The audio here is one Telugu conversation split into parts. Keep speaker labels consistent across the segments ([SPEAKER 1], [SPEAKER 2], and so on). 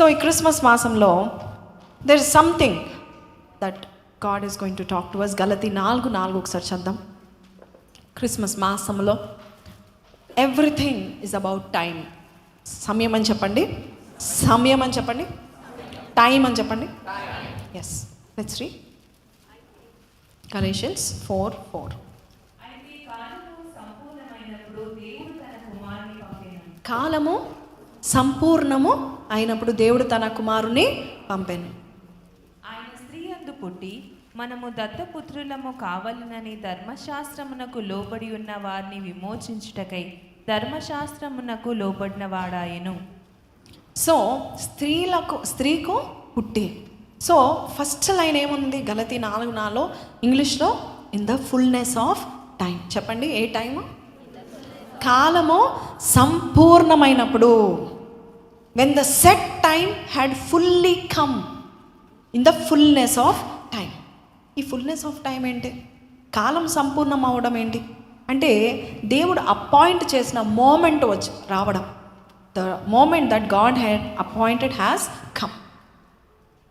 [SPEAKER 1] సో ఈ క్రిస్మస్ మాసంలో there is something that God is going to talk to us. గలతీ 4:4 ఒకసారి చద్దాం. క్రిస్మస్ మాసంలో ఎవ్రీథింగ్ ఈజ్ అబౌట్ టైం. సమయం అని చెప్పండి, సమయం అని చెప్పండి, టైం అని చెప్పండి. Yes, let's read Galatians 4:4. కాలము సంపూర్ణము అయినప్పుడు దేవుడు తన కుమారుని పంపెను.
[SPEAKER 2] ఆయన స్త్రీ యందు పుట్టి మనము దత్తపుత్రులము కావాలనని ధర్మశాస్త్రమునకు లోబడి ఉన్న వారిని విమోచించుటకై ధర్మశాస్త్రమునకు లోబడిన వాడాయను.
[SPEAKER 1] సో స్త్రీకు పుట్టి. సో ఫస్ట్ లైన్ ఏముంది గలతీ 4:4 ఇంగ్లీష్లో? In the fullness of time. చెప్పండి, ఏ టైము? కాలము సంపూర్ణమైనప్పుడు. When the set time had fully come, in the fullness of time. ఈ ఫుల్నెస్ ఆఫ్ టైం ఏంటి? కాలం సంపూర్ణం అవ్వడం ఏంటి అంటే దేవుడు అపాయింట్ చేసిన మోమెంట్ వచ్చి రావడం. The moment that God had appointed has come.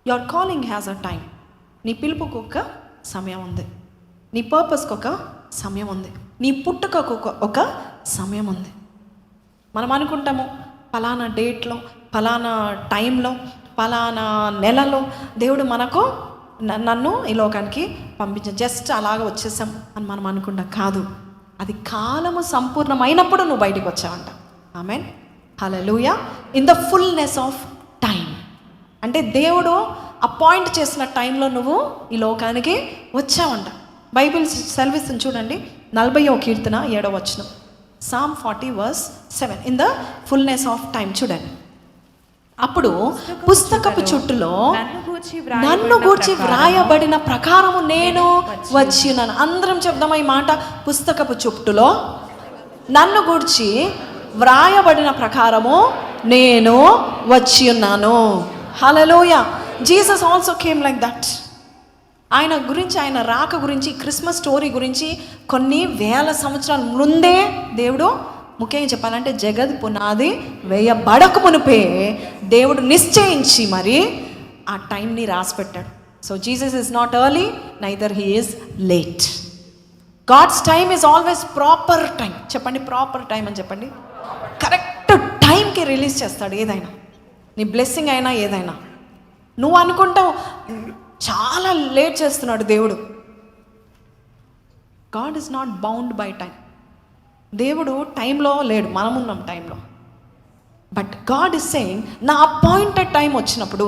[SPEAKER 1] Your calling has a time. నీ పిలుపుకు ఒక సమయం ఉంది, నీ పర్పస్కి ఒక సమయం ఉంది, నీ పుట్టుకకు ఒక సమయం ఉంది. మనం అనుకుంటాము ఫలానా డేట్లో, ఫలానా టైంలో, ఫలానా నెలలో దేవుడు మనకు నన్ను ఈ లోకానికి పంపించాం, జస్ట్ అలాగ వచ్చేసాం అని మనం అనుకుంటాం. కాదు, అది కాలము సంపూర్ణమైనప్పుడు నువ్వు బయటికి వచ్చావంట. ఆమేన్, హల్లెలూయా. In the fullness of time అంటే దేవుడు అపాయింట్ చేసిన టైంలో నువ్వు ఈ లోకానికి వచ్చావంట. బైబిల్ సెలవిస్తుంది చూడండి, 40వ కీర్తన 7వ వచనం, Psalm 40:7. In the fullness of time చూడండి. అప్పుడు పుస్తకపు చుట్టులో నన్ను గూర్చి వ్రాయబడిన ప్రకారము నేను వచ్చి ఉన్నాను. అందరం చెప్దామా ఈ మాట? పుస్తకపు చుట్టులో నన్ను గూర్చి వ్రాయబడిన ప్రకారము నేను వచ్చి ఉన్నాను. హల్లెలూయా. Jesus also came like that. ఆయన గురించి, ఆయన రాక గురించి, క్రిస్మస్ స్టోరీ గురించి కొన్ని వేల సంవత్సరాల ముందే దేవుడు, ముఖ్యంగా చెప్పాలంటే జగత్ పునాది వేయబడక మునిపే దేవుడు నిశ్చయించి మరి ఆ టైంని రాసిపెట్టాడు. So Jesus is not early, neither he is late. God's time is always proper time. చెప్పండి, ప్రాపర్ టైం అని చెప్పండి. కరెక్ట్ టైంకి రిలీజ్ చేస్తాడు ఏదైనా, నీ బ్లెస్సింగ్ అయినా ఏదైనా. నువ్వు అనుకుంటావు చాలా లేట్ చేస్తున్నాడు దేవుడు. God is not bound by time. దేవుడు టైంలో లేడు, మనం ఉన్నాం టైంలో. బట్ గాడ్ ఈజ్ సేయింగ్ నా అపాయింటెడ్ టైం వచ్చినప్పుడు.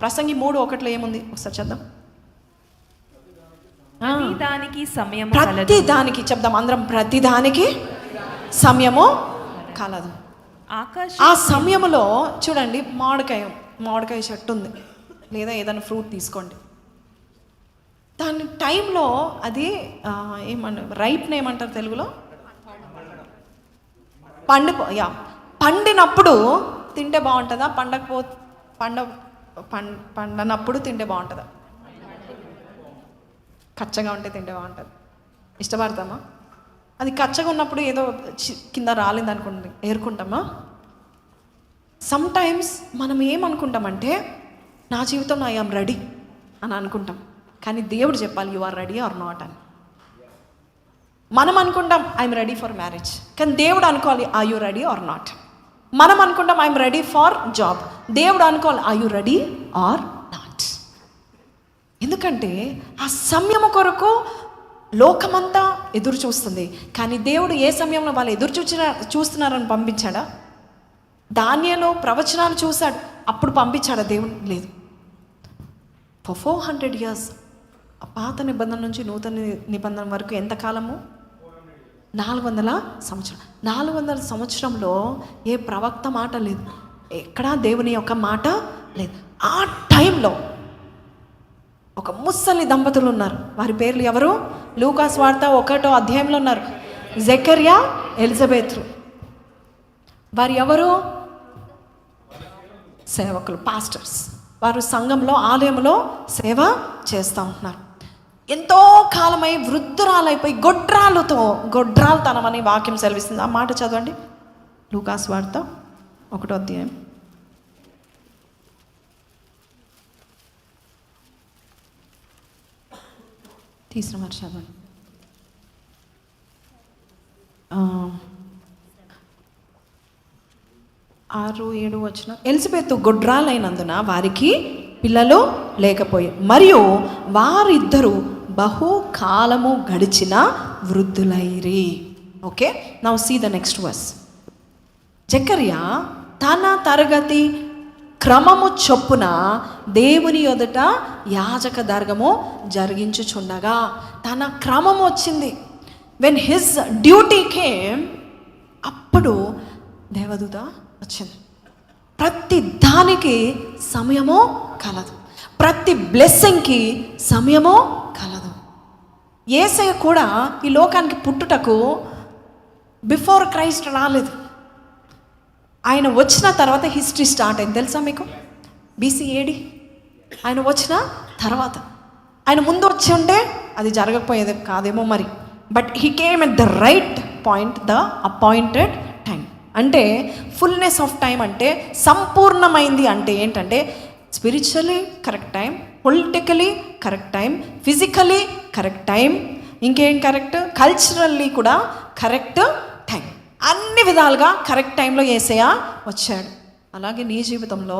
[SPEAKER 1] ప్రసంగి 3:1 ఏముంది ఒకసారి చేద్దాం. ప్రతి దానికి చెప్దాం అందరం, ప్రతి దానికి సమయము కలదు. ఆ సమయంలో చూడండి, మామిడికాయ చెట్టు ఉంది, లేదా ఏదైనా ఫ్రూట్ తీసుకోండి, దాని టైంలో అది రైప్ని ఏమంటారు తెలుగులో? పండినప్పుడు తింటే బాగుంటుందా? పండనప్పుడు తింటే బాగుంటుందా? కచ్చగా ఉంటే తింటే బాగుంటుంది. ఇష్టపడతామా? అది కచ్చగా ఉన్నప్పుడు ఏదో కింద రాలేదు అనుకోండి, ఏరుకుంటామా? సమ్టైమ్స్ మనం ఏమనుకుంటామంటే నా జీవితంలో ఐ ఆమ్ రెడీ అని అనుకుంటాం. కానీ దేవుడు చెప్పాలి you are ready or not అని. మనం అనుకుంటాం ఐఎమ్ రెడీ ఫర్ మ్యారేజ్, కానీ దేవుడు అనుకోవాలి are you ready or not. మనం అనుకుంటాం ఐఎమ్ రెడీ ఫర్ జాబ్, దేవుడు అనుకోవాలి are you ready or not. ఎందుకంటే ఆ సమయం కొరకు లోకమంతా ఎదురు చూస్తుంది, కానీ దేవుడు ఏ సమయంలో వాళ్ళు ఎదురు చూస్తున్నారని పంపించాడా? దానియేలు ప్రవచనాలు చూశాడు, అప్పుడు పంపించాడా? దేవుడు లేదు. ఫర్ 400 years, పాత నిబంధన నుంచి నూతన నిబంధన వరకు ఎంతకాలము? 400 సంవత్సరం. 400 సంవత్సరంలో ఏ ప్రవక్త మాట లేదు, ఎక్కడా దేవుని యొక్క మాట లేదు. ఆ టైంలో ఒక ముసలి దంపతులు ఉన్నారు. వారి పేర్లు ఎవరు? లూకా సువార్త 1వ అధ్యాయంలో ఉన్నారు. జకర్యా, ఎలిజబెత్. వారు ఎవరు? సేవకులు, పాస్టర్స్. వారు సంఘంలో, ఆలయంలో సేవ చేస్తూ ఉంటున్నారు. ఎంతో కాలమై వృద్ధురాలైపోయి గొడ్రాలతనమని వాక్యం సెలవిస్తుంది. ఆ మాట చదవండి, లూకా సువార్త 1వ అధ్యాయం తీసిన మరి చదవండి. 6-7 వచనం. ఎలిజబెత్ గొడ్రాలైనందున వారికి పిల్లలు లేకపోయారు, మరియు వారిద్దరూ బహుకాలము గడిచిన వృద్ధులైరి. Okay, now see the next verse. జకర్యా తన తరగతి క్రమము చొప్పున దేవుని ఎదుట యాజక ధర్మము జరిగించుచుండగా, తన క్రమం వచ్చింది. వెన్ హిజ్ డ్యూటీ కేమ్, అప్పుడు దేవదూత వచ్చింది. ప్రతి దానికి సమయము కలదు, ప్రతి బ్లెస్సింగ్కి సమయము కలదు. యేసయ్య కూడా ఈ లోకానికి పుట్టుటకు బిఫోర్ క్రైస్ట్ రాలేదు. ఆయన వచ్చిన తర్వాత హిస్టరీ స్టార్ట్ అయింది. తెలుసా మీకు? BC AD ఆయన వచ్చిన తర్వాత. ఆయన ముందు వచ్చి ఉంటే అది జరగకపోయేది కాదేమో మరి. But he came at the right point, the appointed time. అంటే ఫుల్నెస్ ఆఫ్ టైం అంటే సంపూర్ణమైంది అంటే ఏంటంటే spiritually correct time, politically correct time, physically correct time, ఇంకేం కరెక్ట్, కల్చరల్లీ కూడా కరెక్ట్ టైం. అన్ని విధాలుగా కరెక్ట్ టైంలో యేసయ్య వచ్చాడు. అలాగే నీ జీవితంలో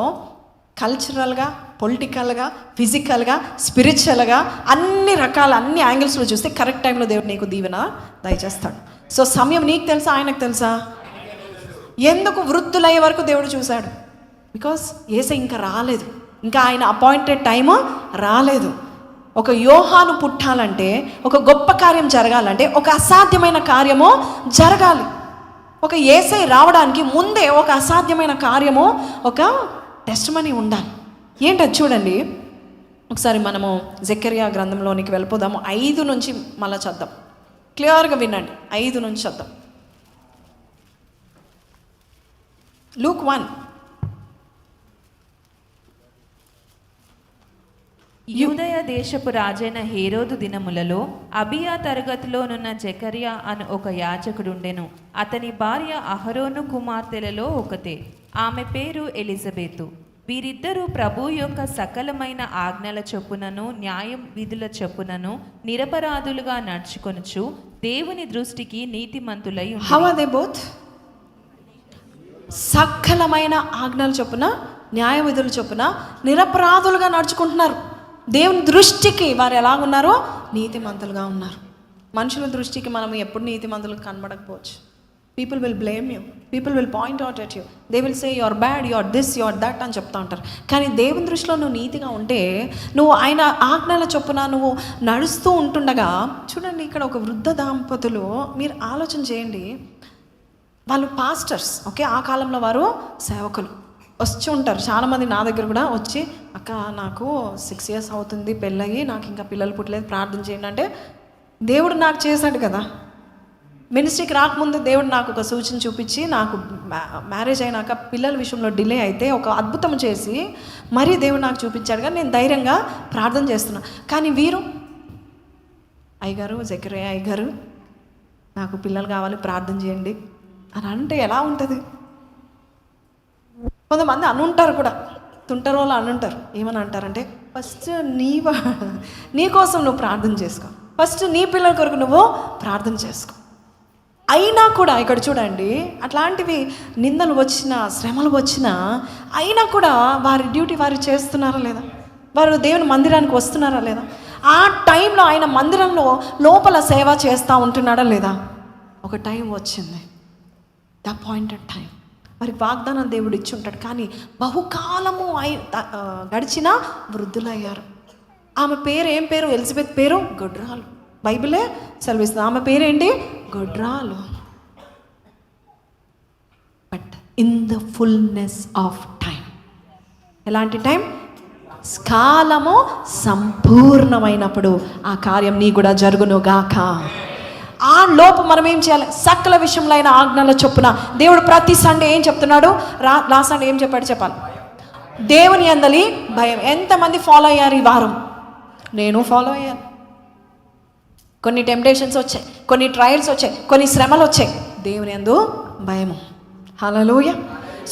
[SPEAKER 1] కల్చరల్గా, పొలిటికల్గా, ఫిజికల్గా, స్పిరిచువల్గా అన్ని రకాల అన్ని యాంగిల్స్లో చూస్తే కరెక్ట్ టైంలో దేవుడు నీకు దీవెన దయచేస్తాడు. సో సమయం నీకు తెలుసా, ఆయనకు తెలుసా? ఎందుకు వృద్ధులయ్యే వరకు దేవుడు చూశాడు? బికాస్ యేసయ్య ఇంకా రాలేదు, ఇంకా ఆయన అపాయింటెడ్ టైము రాలేదు. ఒక యోహాను పుట్టాలంటే, ఒక గొప్ప కార్యం జరగాలంటే, ఒక అసాధ్యమైన కార్యము జరగాలి. ఒక యేసయ్య రావడానికి ముందే ఒక అసాధ్యమైన కార్యము, ఒక టెస్టిమనీ ఉండాలి. ఏంటది చూడండి ఒకసారి. మనము జకర్యా గ్రంథంలోనికి వెళ్ళిపోదాము. 5 నుంచి మళ్ళీ చద్దాం. క్లియర్గా వినండి, 5 నుంచి చద్దాం. Luke 1.
[SPEAKER 2] యూదయ దేశపు రాజైన హేరోదు దినములలో అబియా తరగతిలోనున్న జకర్యా అను ఒక యాజకుడుండెను. అతని భార్య అహరోను కుమార్తెలలో ఒకతే. ఆమె పేరు ఎలిజబెతు. వీరిద్దరూ ప్రభు యొక్క సకలమైన ఆజ్ఞల చొప్పునను న్యాయ విధుల చొప్పునను నిరపరాధులుగా నడుచుకొనుచు దేవుని దృష్టికి నీతిమంతులై ఉన్నారు.
[SPEAKER 1] How are they both? సకలమైన ఆజ్ఞల చొప్పున, న్యాయ విధుల చొప్పున నిరపరాధులుగా నడుచుకుంటున్నారు. దేవుని దృష్టికి వారు ఎలాగున్నారో నీతిమంతులుగా ఉన్నారు. మనుషుల దృష్టికి మనం ఎప్పుడు నీతిమంతులుగా కనబడకపోవచ్చు. People will blame you, people will point out at you, they will say your bad, your this, your that అని చెప్తా ఉంటారు. కానీ దేవుని దృష్టిలో నువ్వు నీతిగా ఉంటే, నువ్వు ఆయన ఆజ్ఞల చొప్పున నువ్వు నడుస్తూ ఉంటుండగా, చూడండి ఇక్కడ ఒక వృద్ధ దంపతులు, మీరు ఆలోచన చేయండి. వాళ్ళు పాస్టర్స్, ఓకే, ఆ కాలంలో వారు సేవకులు వచ్చి ఉంటారు. చాలామంది నా దగ్గర కూడా వచ్చి, అక్క నాకు 6 years అవుతుంది పెళ్ళయి, నాకు ఇంకా పిల్లలు పుట్టలేదు, ప్రార్థన చేయండి అంటే, దేవుడు నాకు చేశాడు కదా. మినిస్ట్రీకి రాకముందు దేవుడు నాకు ఒక సూచన చూపించి, నాకు మ్యారేజ్ అయినాక పిల్లల విషయంలో డిలే అయితే ఒక అద్భుతం చేసి మరీ దేవుడు నాకు చూపించాడు. కానీ నేను ధైర్యంగా ప్రార్థన చేస్తున్నా. కానీ వీరు, అయ్యగారు, జకర్యా అయ్యగారు నాకు పిల్లలు కావాలి, ప్రార్థన చేయండి అని అంటే ఎలా ఉంటుంది? కొంతమంది అనుంటారు కూడా, తుంటారు వాళ్ళు అనుంటారు. ఏమని అంటారంటే, ఫస్ట్ నీ కోసం నువ్వు ప్రార్థన చేసుకో, ఫస్ట్ నీ పిల్లల కొరకు నువ్వు ప్రార్థన చేసుకో. అయినా కూడా ఇక్కడ చూడండి, అట్లాంటివి నిందలు వచ్చినా, శ్రమలు వచ్చినా, అయినా కూడా వారి డ్యూటీ వారు చేస్తున్నారా లేదా? వారు దేవుని మందిరానికి వస్తున్నారా లేదా? ఆ టైంలో ఆయన మందిరంలో లోపల సేవ చేస్తూ ఉంటున్నాడా లేదా? ఒక టైం వచ్చింది, ద అపాయింటెడ్ టైం. వారికి వాగ్దానం దేవుడు ఇచ్చి ఉంటాడు. కానీ బహుకాలము గడిచిన వృద్ధులయ్యారు. ఆమె పేరు ఏం పేరు? ఎలిజబెత్ పేరు గొడ్రాలు. బైబిలే సెలవిస్తుంది, ఆమె పేరేంటి? గొడ్రాలు. But in the fullness of time. ఎలాంటి టైం? కాలము సంపూర్ణమైనప్పుడు ఆ కార్యం నీ కూడా జరుగునుగాక. ఆ లోపు మనం ఏం చేయాలి? సకల విషయంలో అయిన ఆజ్ఞల చొప్పున దేవుడు ప్రతి సండే ఏం చెప్తున్నాడు? లాస్ట్ సండే ఏం చెప్పాడు చెప్పాలి? దేవుని యందలి భయం. ఎంతమంది ఫాలో అయ్యారు ఈ వారం? నేను ఫాలో అయ్యాను. కొన్ని టెంప్టేషన్స్ వచ్చాయి, కొన్ని ట్రయల్స్ వచ్చాయి, కొన్ని శ్రమలు వచ్చాయి. దేవుని యందు భయము. హల్లెలూయా.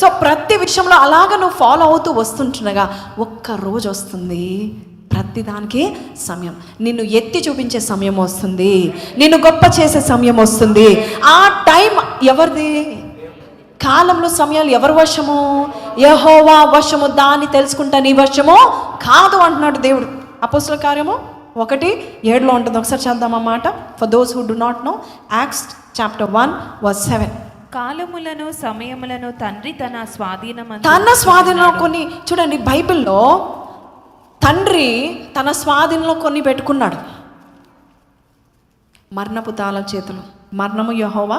[SPEAKER 1] సో ప్రతి విషయంలో అలాగ నువ్వు ఫాలో అవుతూ వస్తుంటుండగా ఒక్క రోజు వస్తుంది, ప్రతిదానికి సమయం. నిన్ను ఎత్తి చూపించే సమయం వస్తుంది, నిన్ను గొప్ప చేసే సమయం వస్తుంది. ఆ టైం ఎవరిది? కాలంలో సమయాలు ఎవరి వశము? యెహోవా వశము. దాన్ని తెలుసుకుంటా నీ వశము కాదు అంటున్నాడు దేవుడు. అపోస్తల కార్యము 1:7 ఉంటుంది. ఒకసారి చదువుదామన్నమాట. For those who do not know, Acts chapter 1:7.
[SPEAKER 2] కాలములను సమయములను తండ్రి తన
[SPEAKER 1] స్వాధీనంలో కొన్ని, చూడండి బైబిల్లో తండ్రి తన స్వాధీనంలో కొన్ని పెట్టుకున్నాడు. మరణపు తాళం చేతులు, మరణము యెహోవా,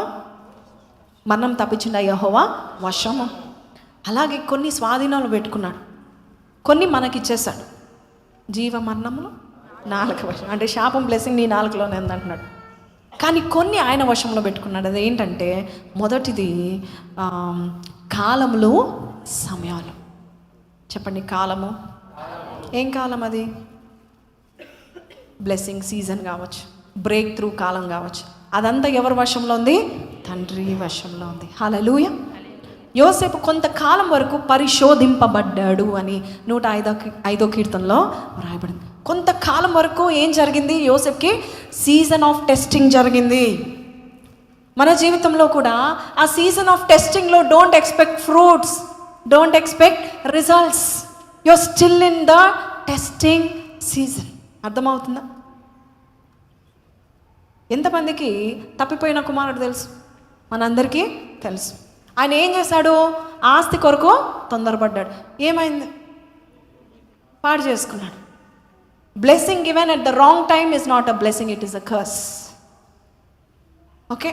[SPEAKER 1] మరణం తప్పించిన యెహోవా వశము. అలాగే కొన్ని స్వాధీనాలు పెట్టుకున్నాడు, కొన్ని మనకిచ్చేశాడు. జీవ మరణములు నాలుక వశం, అంటే శాపం బ్లెస్సింగ్ నీ నాలుకలోనే ఉందంటున్నాడు. కానీ కొన్ని ఆయన వశంలో పెట్టుకున్నాడు. అదేంటంటే మొదటిది కాలములు సమయాలు. చెప్పండి, కాలము. ఏం కాలం అది? బ్లెస్సింగ్ సీజన్ కావచ్చు, బ్రేక్ త్రూ కాలం కావచ్చు. అదంతా ఎవరి వశంలో ఉంది? తండ్రి వశంలో ఉంది. హల్లెలూయా. యోసేపు కొంతకాలం వరకు పరిశోధింపబడ్డాడు అని 105వ కీర్తనలో రాయబడింది. కొంతకాలం వరకు ఏం జరిగింది? యోసేపుకి సీజన్ ఆఫ్ టెస్టింగ్ జరిగింది. మన జీవితంలో కూడా ఆ సీజన్ ఆఫ్ టెస్టింగ్లో don't expect fruits, don't expect results. You are still in the testing season. అర్థమవుతుందా? ఎంతమందికి తప్పిపోయిన కుమారుడు తెలుసు? మనందరికీ తెలుసు. ఆయన ఏం చేశాడు? ఆస్తి కొరకు తొందరపడ్డాడు. ఏమైంది? పాడు చేసుకున్నాడు. Blessing given at the wrong time is not a blessing, it is a curse. Okay,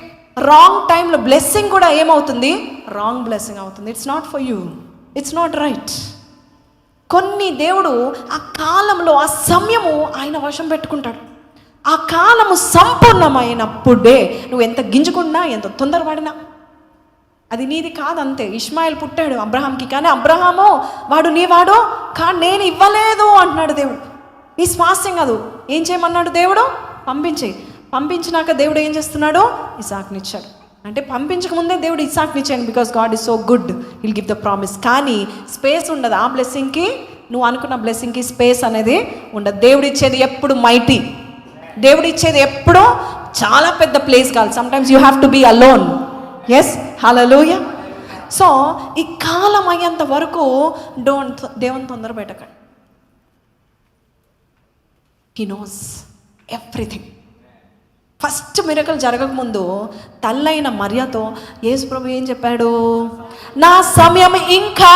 [SPEAKER 1] wrong టైంలో బ్లెస్సింగ్ కూడా ఏమవుతుంది? రాంగ్ బ్లెస్సింగ్ అవుతుంది. It's not for you, it's not right. కొన్ని దేవుడు ఆ కాలంలో ఆ సమయము ఆయన వశం పెట్టుకుంటాడు. ఆ కాలము సంపూర్ణమైనప్పుడే నువ్వు ఎంత గింజుకున్నా, ఎంత తొందరపడినా అది నీది కాదంతే. ఇష్మాయిల్ పుట్టాడు అబ్రహాంకి, కానీ అబ్రహాము వాడు నీవాడు కానీ నేను ఇవ్వలేదు అంటున్నాడు దేవుడు. నీ స్వాస్థ్యం కాదు. ఏం చేయమన్నాడు దేవుడు? పంపించినాక దేవుడు ఏం చేస్తున్నాడు? ఇసాక్నిచ్చాడు. అంటే పంపించకముందే దేవుడు ఇసాక్నిచ్చాడు. Because God is so good, will give the promise. కానీ స్పేస్ ఉండదు ఆ బ్లెస్సింగ్కి. నువ్వు అనుకున్న బ్లెస్సింగ్కి స్పేస్ అనేది ఉండదు. దేవుడు ఇచ్చేది ఎప్పుడు మైటీ, దేవుడు ఇచ్చేది ఎప్పుడో చాలా పెద్ద ప్లేస్ కాదు. Sometimes you have to be alone. Yes, hallelujah. So ఈ కాలం అయ్యేంత వరకు దేవుని తొందర పెట్టకండి. He knows everything. First miracle జరగకముందు తల్లైన మరియతో యేసు ప్రభు ఏం చెప్పాడు? నా సమయం ఇంకా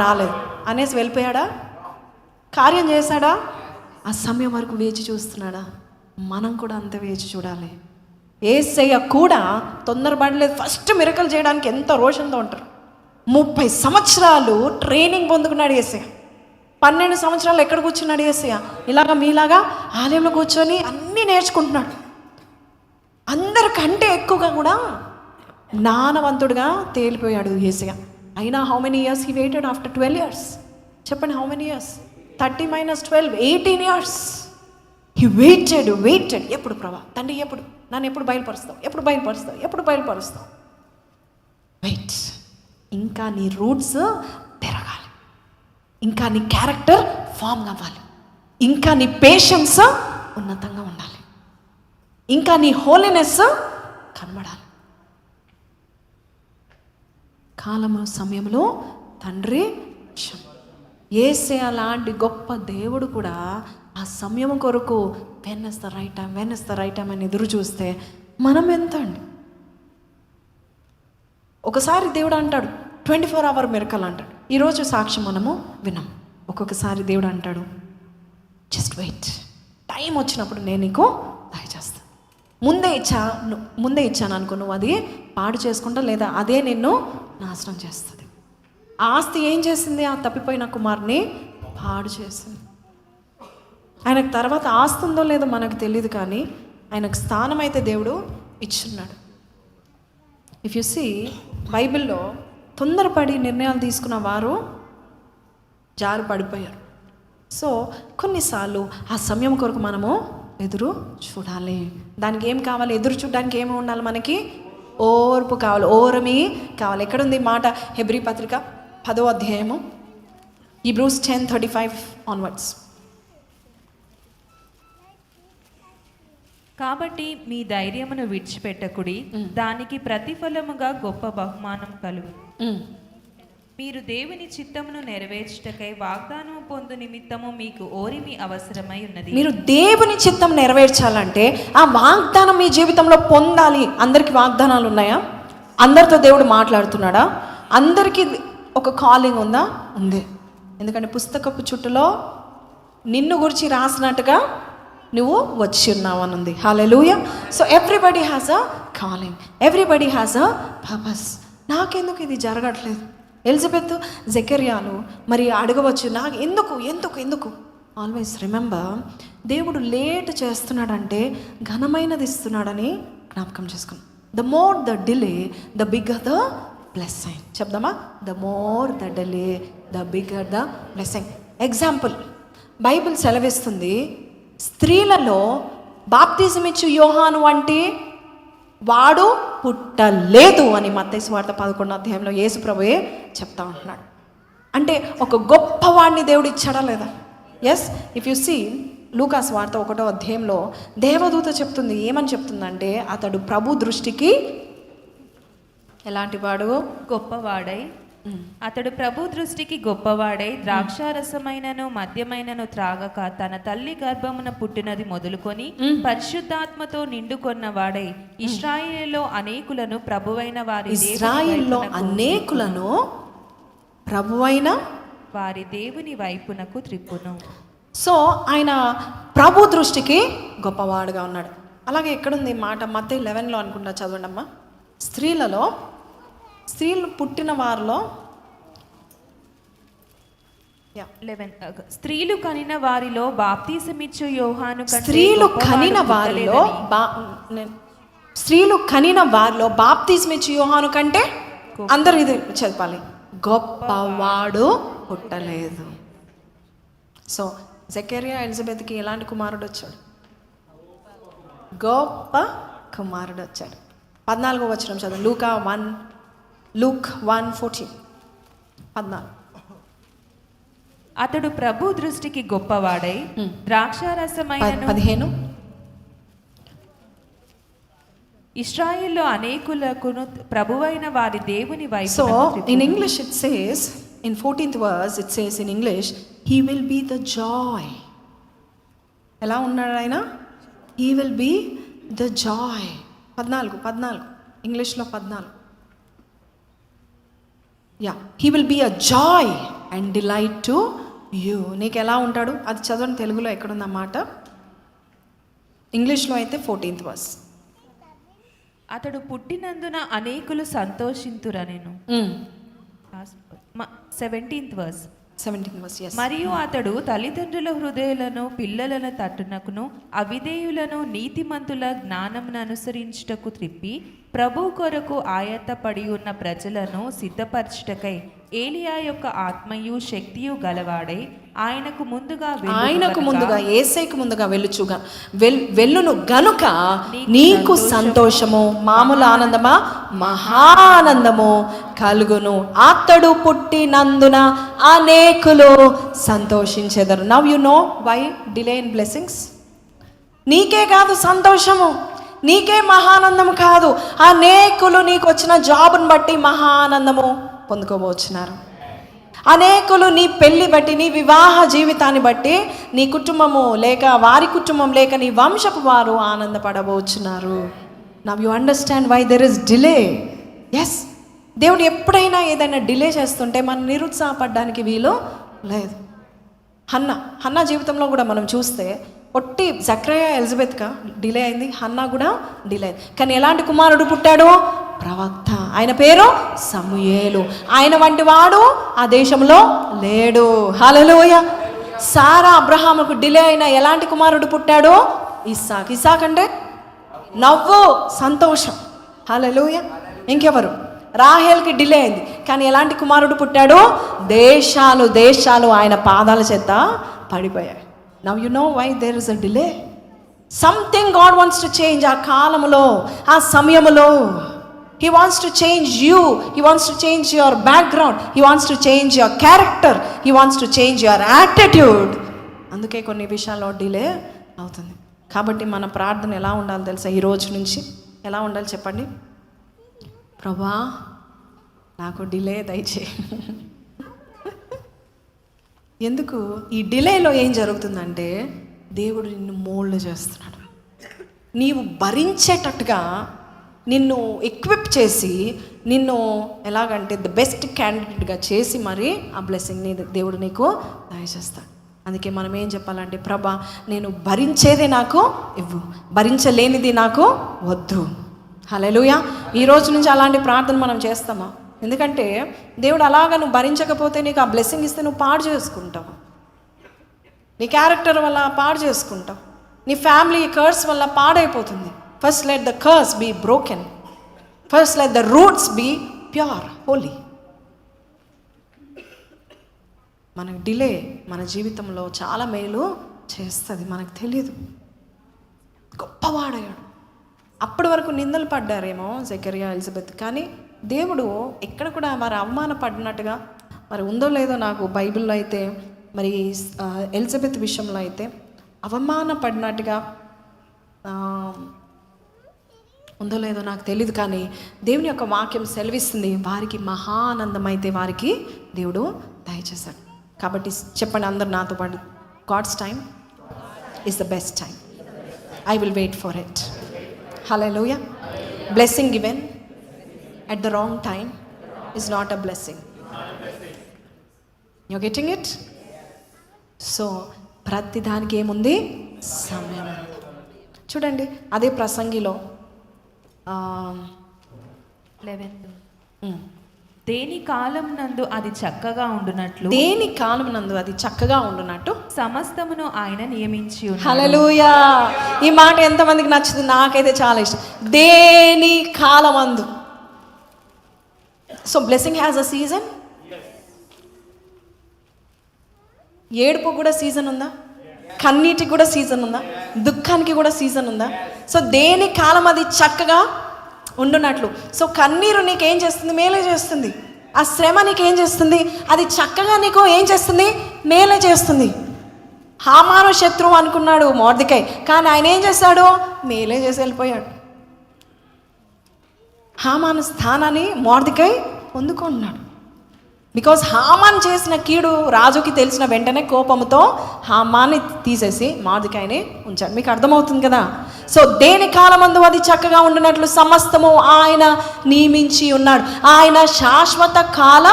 [SPEAKER 1] రాలేదు అనేసి వెళ్ళిపోయాడా? కార్యం చేశాడా? ఆ సమయం వరకు వేచి చూస్తున్నాడా? మనం కూడా అంతే వేచి చూడాలి. యేసయ్య కూడా తొందరపడలేదు. ఫస్ట్ మిరకల్ చేయడానికి ఎంత రోషంతో ఉంటారు. 30 సంవత్సరాలు ట్రైనింగ్ పొందుకున్నాడు యేసయ్య. 12 సంవత్సరాలు ఎక్కడ కూర్చున్నాడు యేసయ్య? ఇలాగా మీలాగా ఆలయంలో కూర్చొని అన్నీ నేర్చుకుంటున్నాడు. అందరికంటే ఎక్కువగా కూడా జ్ఞానవంతుడుగా తేలిపోయాడు యేసయ్య. అయినా how many years he weighted after 12 years? చెప్పండి, how many years? 30 - 12 18 years. He weighted. ఎప్పుడు ప్రభా తండ్రి, ఎప్పుడు నన్ను ఎప్పుడు బయలుపరుస్తావు? వెయిట్. ఇంకా నీ రూట్స్ పెరగాలి, ఇంకా నీ క్యారెక్టర్ ఫామ్ కావాలి, ఇంకా నీ పేషెన్స్ ఉన్నతంగా ఉండాలి, ఇంకా నీ హోలీనెస్ కనబడాలి. కాలము సమయంలో తండ్రి యేసయ్య లాంటి గొప్ప దేవుడు కూడా ఆ సమయం కొరకు when is the right time అని ఎదురు చూస్తే మనం ఎంత అండి? ఒకసారి దేవుడు అంటాడు 24 hour మిరకల్ అంటాడు. ఈరోజు సాక్ష్యం మనము విన్నాం. ఒక్కొక్కసారి దేవుడు అంటాడు జస్ట్ వెయిట్, టైం వచ్చినప్పుడు నేను నీకు దయచేస్తాను. ముందే ఇచ్చాను అనుకో, నువ్వు అది పాడు చేసుకుంటా, లేదా అదే నిన్ను నాశనం చేస్తుంది. ఆస్తి ఏం చేసింది? ఆ తప్పిపోయిన కుమారుని పాడు చేసింది. ఆయనకు తర్వాత ఆస్తి ఉందో లేదో మనకు తెలియదు, కానీ ఆయనకు స్థానం అయితే దేవుడు ఇచ్చున్నాడు. ఇఫ్ యు సీ బైబిల్లో తొందరపడి నిర్ణయాలు తీసుకున్న వారు జారు పడిపోయారు. సో కొన్నిసార్లు ఆ సమయం కొరకు మనము ఎదురు చూడాలి. దానికి ఏం కావాలి? ఎదురు చూడడానికి ఏమి ఉండాలి? మనకి ఓర్పు కావాలి, ఓరమి కావాలి. ఎక్కడుంది మాట? హెబ్రీ పత్రిక 10వ అధ్యాయము, Hebrews 10:35 onwards.
[SPEAKER 2] కాబట్టి మీ ధైర్యమును విడిచిపెట్టకుడి, దానికి ప్రతిఫలముగా గొప్ప బహుమానం కలుగు. మీరు దేవుని చిత్తమును నెరవేర్చుటకై వాగ్దానము పొందు నిమిత్తము మీకు ఓరిమి అవసరమై ఉన్నది.
[SPEAKER 1] మీరు దేవుని చిత్తం నెరవేర్చాలంటే ఆ వాగ్దానం మీ జీవితంలో పొందాలి. అందరికి వాగ్దానాలు ఉన్నాయా? అందరితో దేవుడు మాట్లాడుతున్నాడా? అందరికీ ఒక కాలింగ్ ఉందా? ఉంది. ఎందుకంటే పుస్తకపు చుట్టులో నిన్ను గురించి రాసినట్టుగా నువ్వు వచ్చి ఉన్నావు అని ఉంది. Hallelujah. So everybody has a calling, everybody has a purpose. నాకెందుకు ఇది జరగట్లేదు? ఎలిజబెత్, జకర్యాలు మరి అడగవచ్చు, నాకు ఎందుకు ఎందుకు ఎందుకు? ఆల్వేస్ రిమెంబర్, దేవుడు లేట్ చేస్తున్నాడంటే ఘనమైనది ఇస్తున్నాడని జ్ఞాపకం చేసుకుని. The more the delay the bigger the blessing. చెప్దామా? The more the delay the bigger the blessing. Example, Bible సెలవిస్తుంది, స్త్రీలలో బాప్తిజం ఇచ్చు యోహాను వంటి వాడు పుట్టలేదు అని మత్తయి సువార్త 11వ అధ్యాయంలో యేసు ప్రభువే చెప్తా ఉంటున్నాడు. అంటే ఒక గొప్పవాడిని దేవుడు ఇచ్చాడా లేదా? ఎస్. ఇఫ్ యు సీ లూకాస్ వార్త 1వ అధ్యాయంలో దేవదూత చెప్తుంది, ఏమని చెప్తుందంటే అతడు ప్రభు దృష్టికి ఎలాంటి వాడు?
[SPEAKER 2] గొప్పవాడై. అతడు ప్రభు దృష్టికి గొప్పవాడై ద్రాక్షారసమైనను మద్యమైనను త్రాగక తన తల్లి గర్భమున పుట్టినది మొదలుకొని పరిశుద్ధాత్మతో నిండుకొన్న వాడై ఇశ్రాయేలులో అనేకులను ప్రభువైన వారి దేవుని వైపునకు త్రిప్పును.
[SPEAKER 1] సో ఆయన ప్రభు దృష్టికి గొప్పవాడుగా ఉన్నాడు. అలాగే ఎక్కడుంది మాట? మత్తయి 11లో అనుకుంటా, చదవండి అమ్మా. స్త్రీలు పుట్టిన వారిలో
[SPEAKER 2] 11 స్త్రీలు కనిన వారిలో బాప్తిసమిచ్చు యోహాను కంటే
[SPEAKER 1] స్త్రీలు కనిన వారిలో బాప్తిసమిచ్చు యోహాను కంటే, అందరూ ఇది చెప్పాలి, గొప్పవాడు పుట్టలేదు. సో జకర్యా ఎలిజబెత్కి ఎలాంటి కుమారుడు వచ్చాడు? గొప్ప కుమారుడు వచ్చాడు. 14వ వచనం చదువు. లూక్ 1:14. 14.
[SPEAKER 2] అతడు ప్రభు దృష్టికి గొప్పవాడై ద్రాక్షారసమైన
[SPEAKER 1] 15
[SPEAKER 2] ఇశ్రాయేలులో అనేకులకు ప్రభువైన వారి దేవుని వైపు.
[SPEAKER 1] So in English it says, in 14th verse it says in English, he will be the joy. ఎలా ఉన్నాడు ఆయన? he will be the joy. 14 ఇంగ్లీష్లో 14. he will be a joy and delight to you. నీకు ఎలా ఉంటాడు? అది చదవండి. తెలుగులో ఎక్కడుందన్నమాట? ఇంగ్లీష్లో అయితే 14th verse.
[SPEAKER 2] అతడు పుట్టినందున అనేకులు సంతోషింతురనెను. 17th verse.
[SPEAKER 1] Yes.
[SPEAKER 2] మరియు అతడు తల్లిదండ్రుల హృదయాలను పిల్లలను తట్టునకును అవిధేయులను నీతిమంతుల జ్ఞానమును అనుసరించుటకు త్రిప్పి ప్రభు కొరకు ఆయత్తపడి ఉన్న ప్రజలను సిద్ధపరచుటకై ఏలియా యొక్క ఆత్మయు శక్తియు గలవాడై ఆయనకు ముందుగా యేసయ్యకు ముందుగా వెళ్ళును గనుక నీకు సంతోషము, మామూలు ఆనందమా, మహానందము కలుగును. అతడు పుట్టినందున అనేకులు సంతోషించెదరు. Now you know why delay in blessings. నీకే కాదు సంతోషము, నీకే మహానందము కాదు, అనేకులు నీకు వచ్చిన జాబ్ను బట్టి మహానందము పొందుకోబోతున్నారు. అనేకులు నీ పెళ్లి బట్టి, నీ వివాహ జీవితాన్ని బట్టి, నీ కుటుంబము లేక వారి కుటుంబం లేక నీ వంశపు వారు ఆనందపడబోతున్నారు. Now you understand why there is delay. Yes, దేవుడు ఎప్పుడైనా ఏదైనా డిలే చేస్తుంటే మనం నిరుత్సాహపడడానికి వీలు లేదు. హన్నా జీవితంలో కూడా మనం చూస్తే ఒట్టి జకర్యా ఎలిజబెత్గా డిలే అయింది, హన్నా కూడా డిలే అయింది. కానీ ఎలాంటి కుమారుడు పుట్టాడు? ప్రవక్త. ఆయన పేరు సమూయేలు. ఆయన వంటి వాడు ఆ దేశంలో లేడు. హల్లెలూయా. సారా అబ్రహాముకు డిలే అయిన ఎలాంటి కుమారుడు పుట్టాడు? ఇస్సాక్ అంటే నవ్వు, సంతోషం. హల్లెలూయా. ఇంకెవరు? రాహేల్కి డిలే అయింది, కానీ ఎలాంటి కుమారుడు పుట్టాడు? దేశాలు ఆయన పాదాల చేత పడిపోయాయి. Now you know why there is a delay. Something God wants to change. ఆ కాలములో, ఆ సమయములో He wants to change you. He wants to change your background. He wants to change your character. He wants to change your attitude. అందుకే కొన్ని విషయాల్లో డిలే అవుతుంది.
[SPEAKER 1] కాబట్టి మన ప్రార్థన ఎలా ఉండాలి తెలుసా? ఈ రోజు నుంచి ఎలా ఉండాలి చెప్పండి? ప్రభా నాకు డిలే దయచేయి. ఎందుకు? ఈ డిలేలో ఏం జరుగుతుందంటే దేవుడు నిన్ను మోల్డ్ చేస్తున్నాడు. నీవు భరించేటట్టుగా నిన్ను ఎక్విప్ చేసి నిన్ను ఎలాగంటే ద బెస్ట్ క్యాండిడేట్గా చేసి మరి ఆ బ్లెస్సింగ్ని దేవుడు నీకు దయచేస్తాడు. అందుకే మనం ఏం చెప్పాలంటే, ప్రభా నేను భరించేదే నాకు ఇవ్వు, భరించలేనిది నాకు వద్దు. హల్లెలూయా. ఈ రోజు నుంచి అలాంటి ప్రార్థన మనం చేస్తామా? ఎందుకంటే దేవుడు అలాగా నువ్వు భరించకపోతే నీకు ఆ బ్లెస్సింగ్ ఇస్తే నువ్వు పాడు చేసుకుంటావు, నీ క్యారెక్టర్ వల్ల పాడు చేసుకుంటావు, నీ ఫ్యామిలీ కర్స్ వల్ల పాడైపోతుంది. First let the curse be broken, first let the roots be pure holy. మనకు డిలే మన జీవితంలో చాలా మేలు చేస్తుంది, మనకు తెలియదు. గొప్పవాడయ్యాడు. అప్పటి వరకు నిందలు పడ్డారేమో జకరియా, ఎలిజబెత్, కానీ దేవుడు ఎక్కడ కూడా వారు అవమానపడినట్టుగా మరి ఉందో లేదో నాకు బైబిల్లో అయితే మరి ఎలిజబెత్ విషయంలో అయితే అవమానపడినట్టుగా ఉందో లేదో నాకు తెలియదు, కానీ దేవుని యొక్క వాక్యం సెలవిస్తుంది వారికి మహానందం అయితే వారికి దేవుడు దయచేశాడు. కాబట్టి చెప్పండి అందరు నాతో పాటు, God's time is the best time. I will wait for it. Hallelujah. Blessing given at the wrong time is not a blessing. You're getting it? So ప్రతి దానికి ఏముంది? సమయం. చూడండి అదే ప్రసంగిలో
[SPEAKER 2] 11 దేని కాలం నందు అది చక్కగా ఉండునట్లు,
[SPEAKER 1] దేని కాలం నందు అది చక్కగా ఉండునట్టు
[SPEAKER 2] సమస్తమును ఆయన నియమించి ఉన్నాడు.
[SPEAKER 1] హల్లెలూయా. ఈ మాట ఎంతమందికి నచ్చింది? నాకైతే చాలా ఇష్టం. దేని కాలమందు. So blessing has a season. ఏడుపు కూడా సీజన్ ఉందా? కన్నీటికి కూడా సీజన్ ఉందా? దుఃఖానికి కూడా సీజన్ ఉందా? సో దేని కాలం అది చక్కగా ఉండునట్లు. సో కన్నీరు నీకేం చేస్తుంది? మేలే చేస్తుంది. ఆ శ్రమ నీకేం చేస్తుంది? అది చక్కగా నీకు ఏం చేస్తుంది? మేలే చేస్తుంది. హామాను శత్రువు అనుకున్నాడు మొర్దెకై, కానీ ఆయన ఏం చేశాడు? మేలే చేసి వెళ్ళిపోయాడు. హామాను స్థానాన్ని మొర్దెకై పొందుకున్నాడు. బికాజ్ హామాన్ చేసిన కీడు రాజుకి తెలిసిన వెంటనే కోపంతో హామాన్ని తీసేసి మొర్దెకైని ఉంచాడు. మీకు అర్థమవుతుంది కదా? సో దేని కాలమందు అది చక్కగా ఉండినట్లు సమస్తము ఆయన నియమించి ఉన్నాడు. ఆయన శాశ్వత కాల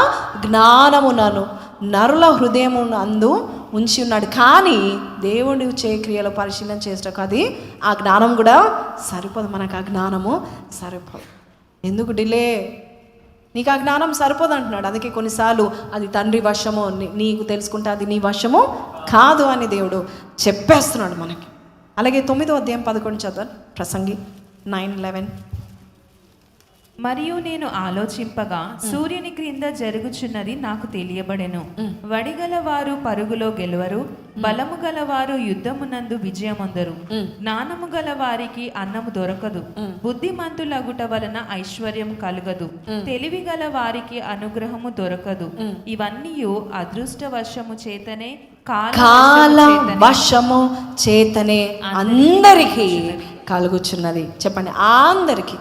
[SPEAKER 1] జ్ఞానమునను నరుల హృదయమునందు ఉంచి ఉన్నాడు. కానీ దేవుడి క్రియలు పరిశీలన చేసేటకు అది ఆ జ్ఞానం కూడా సరిపోదు. మనకు ఆ జ్ఞానము సరిపోదు. ఎందుకు డిలే? నీకు ఆ జ్ఞానం సరిపోదు అంటున్నాడు. అందుకే కొన్నిసార్లు అది తండ్రి వశము, నీకు తెలుసుకుంటే అది నీ వశము కాదు అని దేవుడు చెప్పేస్తున్నాడు మనకి. అలాగే 9వ అధ్యాయం 11 చదవండి. ప్రసంగి 9:11.
[SPEAKER 2] మరియు నేను ఆలోచింపగా సూర్యుని క్రింద జరుగుచున్నది నాకు తెలియబడెను. వడిగల వారు పరుగులో గెలవరు, బలము గలవారు యుద్ధమునందు విజయమొందరు. జ్ఞానము గల వారికి అన్నము దొరకదు, బుద్ధిమంతులగుట వలన ఐశ్వర్యం కలుగదు, తెలివి గల వారికి అనుగ్రహము దొరకదు. ఇవన్నీ అదృష్టవశము చేతనే
[SPEAKER 1] కాల వశము చేతనే అందరికీ కలుగుచున్నది. చెప్పండి, అందరికీ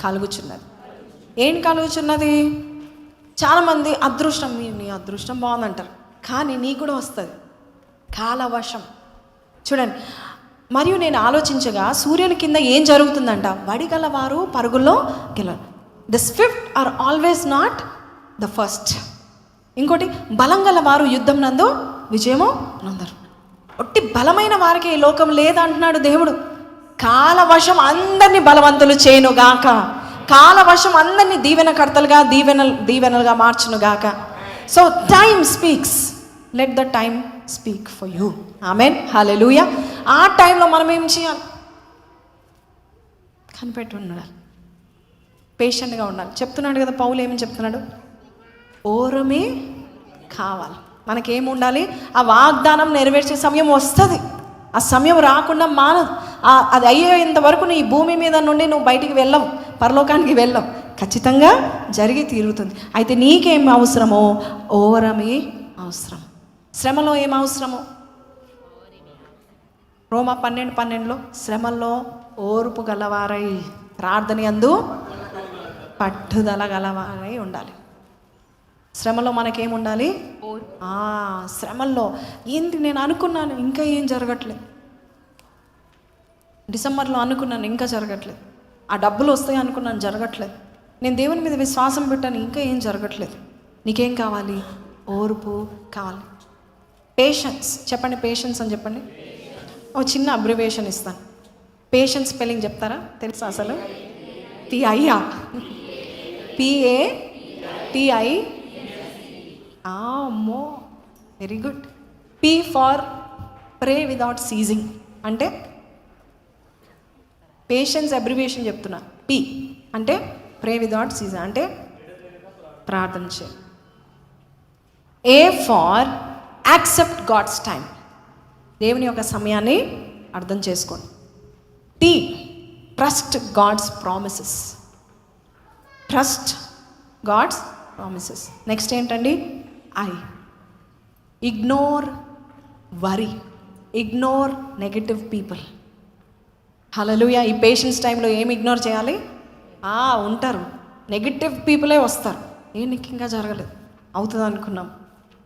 [SPEAKER 1] కలుగుచున్నది. ఏం కలుగుచున్నది? చాలామంది అదృష్టం, నీ అదృష్టం బాగుందంటారు, కానీ నీ కూడా వస్తుంది కాలవశం. చూడండి, మరియు నేను ఆలోచించగా సూర్యుని కింద ఏం జరుగుతుందంట? వడిగల వారు పరుగుల్లో గెలవరు. The swift are always not the first. ఇంకోటి, బలం గల వారు యుద్ధం నందు విజయము నందరు. ఒట్టి బలమైన వారికి ఈ లోకం లేదంటున్నాడు దేవుడు. కాలవశం అందరినీ బలవంతులు చేయనుగాక, కాలవశం అందరినీ దీవెనకర్తలుగా దీవెనలుగా మార్చునుగాక. So time speaks, let the time speak for you. Amen, hallelujah. ఆ టైంలో మనం ఏం చేయాలి? కనిపెట్టి ఉండాలి, పేషెంట్గా ఉండాలి. చెప్తున్నాడు కదా పౌలు, ఏమని చెప్తున్నాడు? ఓరమే కావాలి. మనకేం ఉండాలి? ఆ వాగ్దానం నెరవేర్చే సమయం వస్తుంది. ఆ సమయం రాకుండా మానదు. అది అయ్యేంత వరకు నీ భూమి మీద నుండి నువ్వు బయటికి వెళ్ళవు, పరలోకానికి వెళ్ళవు. ఖచ్చితంగా జరిగి తీరుతుంది. అయితే నీకేం అవసరమో? ఓరమే అవసరం. శ్రమలో ఏం అవసరమో? రోమా 12:12 శ్రమల్లో ఓర్పు గలవారై ప్రార్థన యందు పట్టుదల గలవారై ఉండాలి. శ్రమలో మనకేముండాలి? శ్రమల్లో ఏంటి నేను అనుకున్నాను ఇంకా ఏం జరగట్లేదు, డిసెంబర్లో అనుకున్నాను ఇంకా జరగట్లేదు, ఆ డబ్బులు వస్తాయి అనుకున్నాను జరగట్లేదు, నేను దేవుని మీద విశ్వాసం పెట్టాను ఇంకా ఏం జరగట్లేదు. నీకేం కావాలి? ఓర్పు కావాలి. పేషెన్స్. చెప్పండి పేషెన్స్ అని చెప్పండి. ఓ చిన్న అబ్రివేషన్ ఇస్తాను. పేషెన్స్ స్పెల్లింగ్ చెప్తారా? తెలుసా అసలు? PIA PATI. అమ్మో, very good. P for pray without ceasing. అంటే పేషెన్స్ అబ్రివేషన్ చెప్తున్నా. P అంటే ప్రే వితౌట్ సీజింగ్, అంటే ప్రార్థన చే. A for accept God's time. దేవుని యొక్క సమయాన్ని అర్థం చేసుకోండి. T trust God's promises. Trust God's promises. Next ఏంటండి? I ignore worry, ignore negative people. Hallelujah. ఈ పేషెన్స్ టైంలో ఏమి ఇగ్నోర్ చేయాలి? ఉంటారు నెగటివ్ పీపులే వస్తారు. నీకు ఇంకా జరగలేదు, అవుతుంది అనుకున్నాం.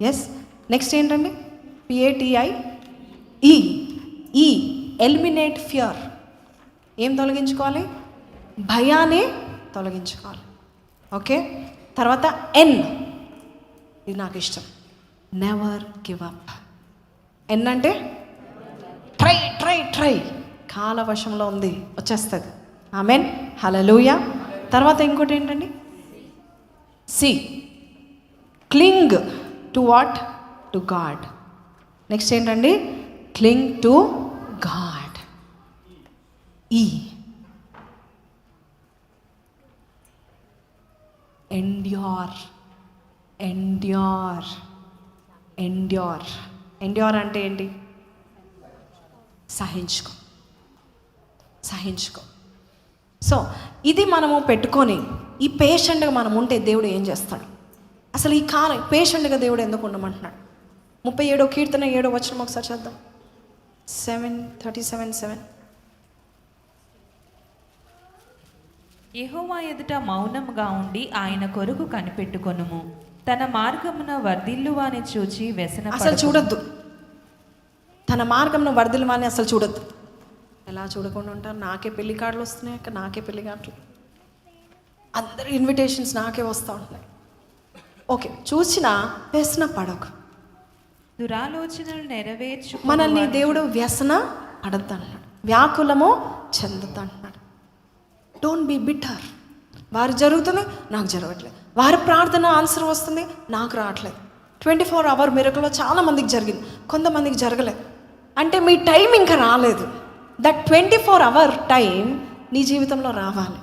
[SPEAKER 1] ఎస్. నెక్స్ట్ ఏంటండి? PATI eliminate fear. ఏం తొలగించుకోవాలి? భయాన్ని తొలగించుకోవాలి. ఓకే. తర్వాత N, ఇది నాకు ఇష్టం, నెవర్ గివ్ అప్. N అంటే ట్రై ట్రై ట్రై. కాలవశంలో ఉంది, వచ్చేస్తుంది. ఆమెన్. హల్లెలూయా. తర్వాత ఇంకోటి ఏంటండి? C cling to what? To God. Next ఏంటండి? Cling to God. E endure. Endure. Endure. Endure అంటే ఏంటి? సహించుకో, సహించుకో. సో ఇది మనము పెట్టుకొని ఈ పేషెంట్గా మనం ఉంటే దేవుడు ఏం చేస్తాడు? అసలు ఈ కాలం పేషెంట్గా దేవుడు ఎందుకు ఉండమంటున్నాడు? 37వ కీర్తన 7వ వచనం ఒకసారి చేద్దాం. 37:7.
[SPEAKER 2] యెహోవా ఎదుట మౌనంగా ఉండి ఆయన కొరకు కనిపెట్టుకొనుము. తన మార్గమున వర్ధిల్లువాని చూచి వ్యసన
[SPEAKER 1] అసలు చూడొద్దు. తన మార్గంలో వర్ధిల్లువాని అసలు చూడొద్దు. ఎలా చూడకుండా ఉంటారు? నాకే పెళ్లి కార్డులు వస్తున్నాయి అక్క, నాకే పెళ్లి కార్డులు, అందరు ఇన్విటేషన్స్ నాకే వస్తూ ఉంటున్నాయి. ఓకే, చూసినా వ్యసన పడకు.
[SPEAKER 2] దురాలోచనలు నెరవేర్చు
[SPEAKER 1] మనల్ని దేవుడు వ్యసన పడద్దు అంటున్నాడు, వ్యాకులము చెందద్దు అంటున్నాడు. Don't be bitter. వారు జరుగుతుంది, నాకు జరగట్లేదు. వారి ప్రార్థన ఆన్సర్ వస్తుంది, నాకు రావట్లేదు. 24 hour మిరకల్లో చాలా మందికి జరిగింది, కొంతమందికి జరగలేదు. అంటే మీ టైం ఇంకా రాలేదు. దట్ 24 hour టైం నీ జీవితంలో రావాలి.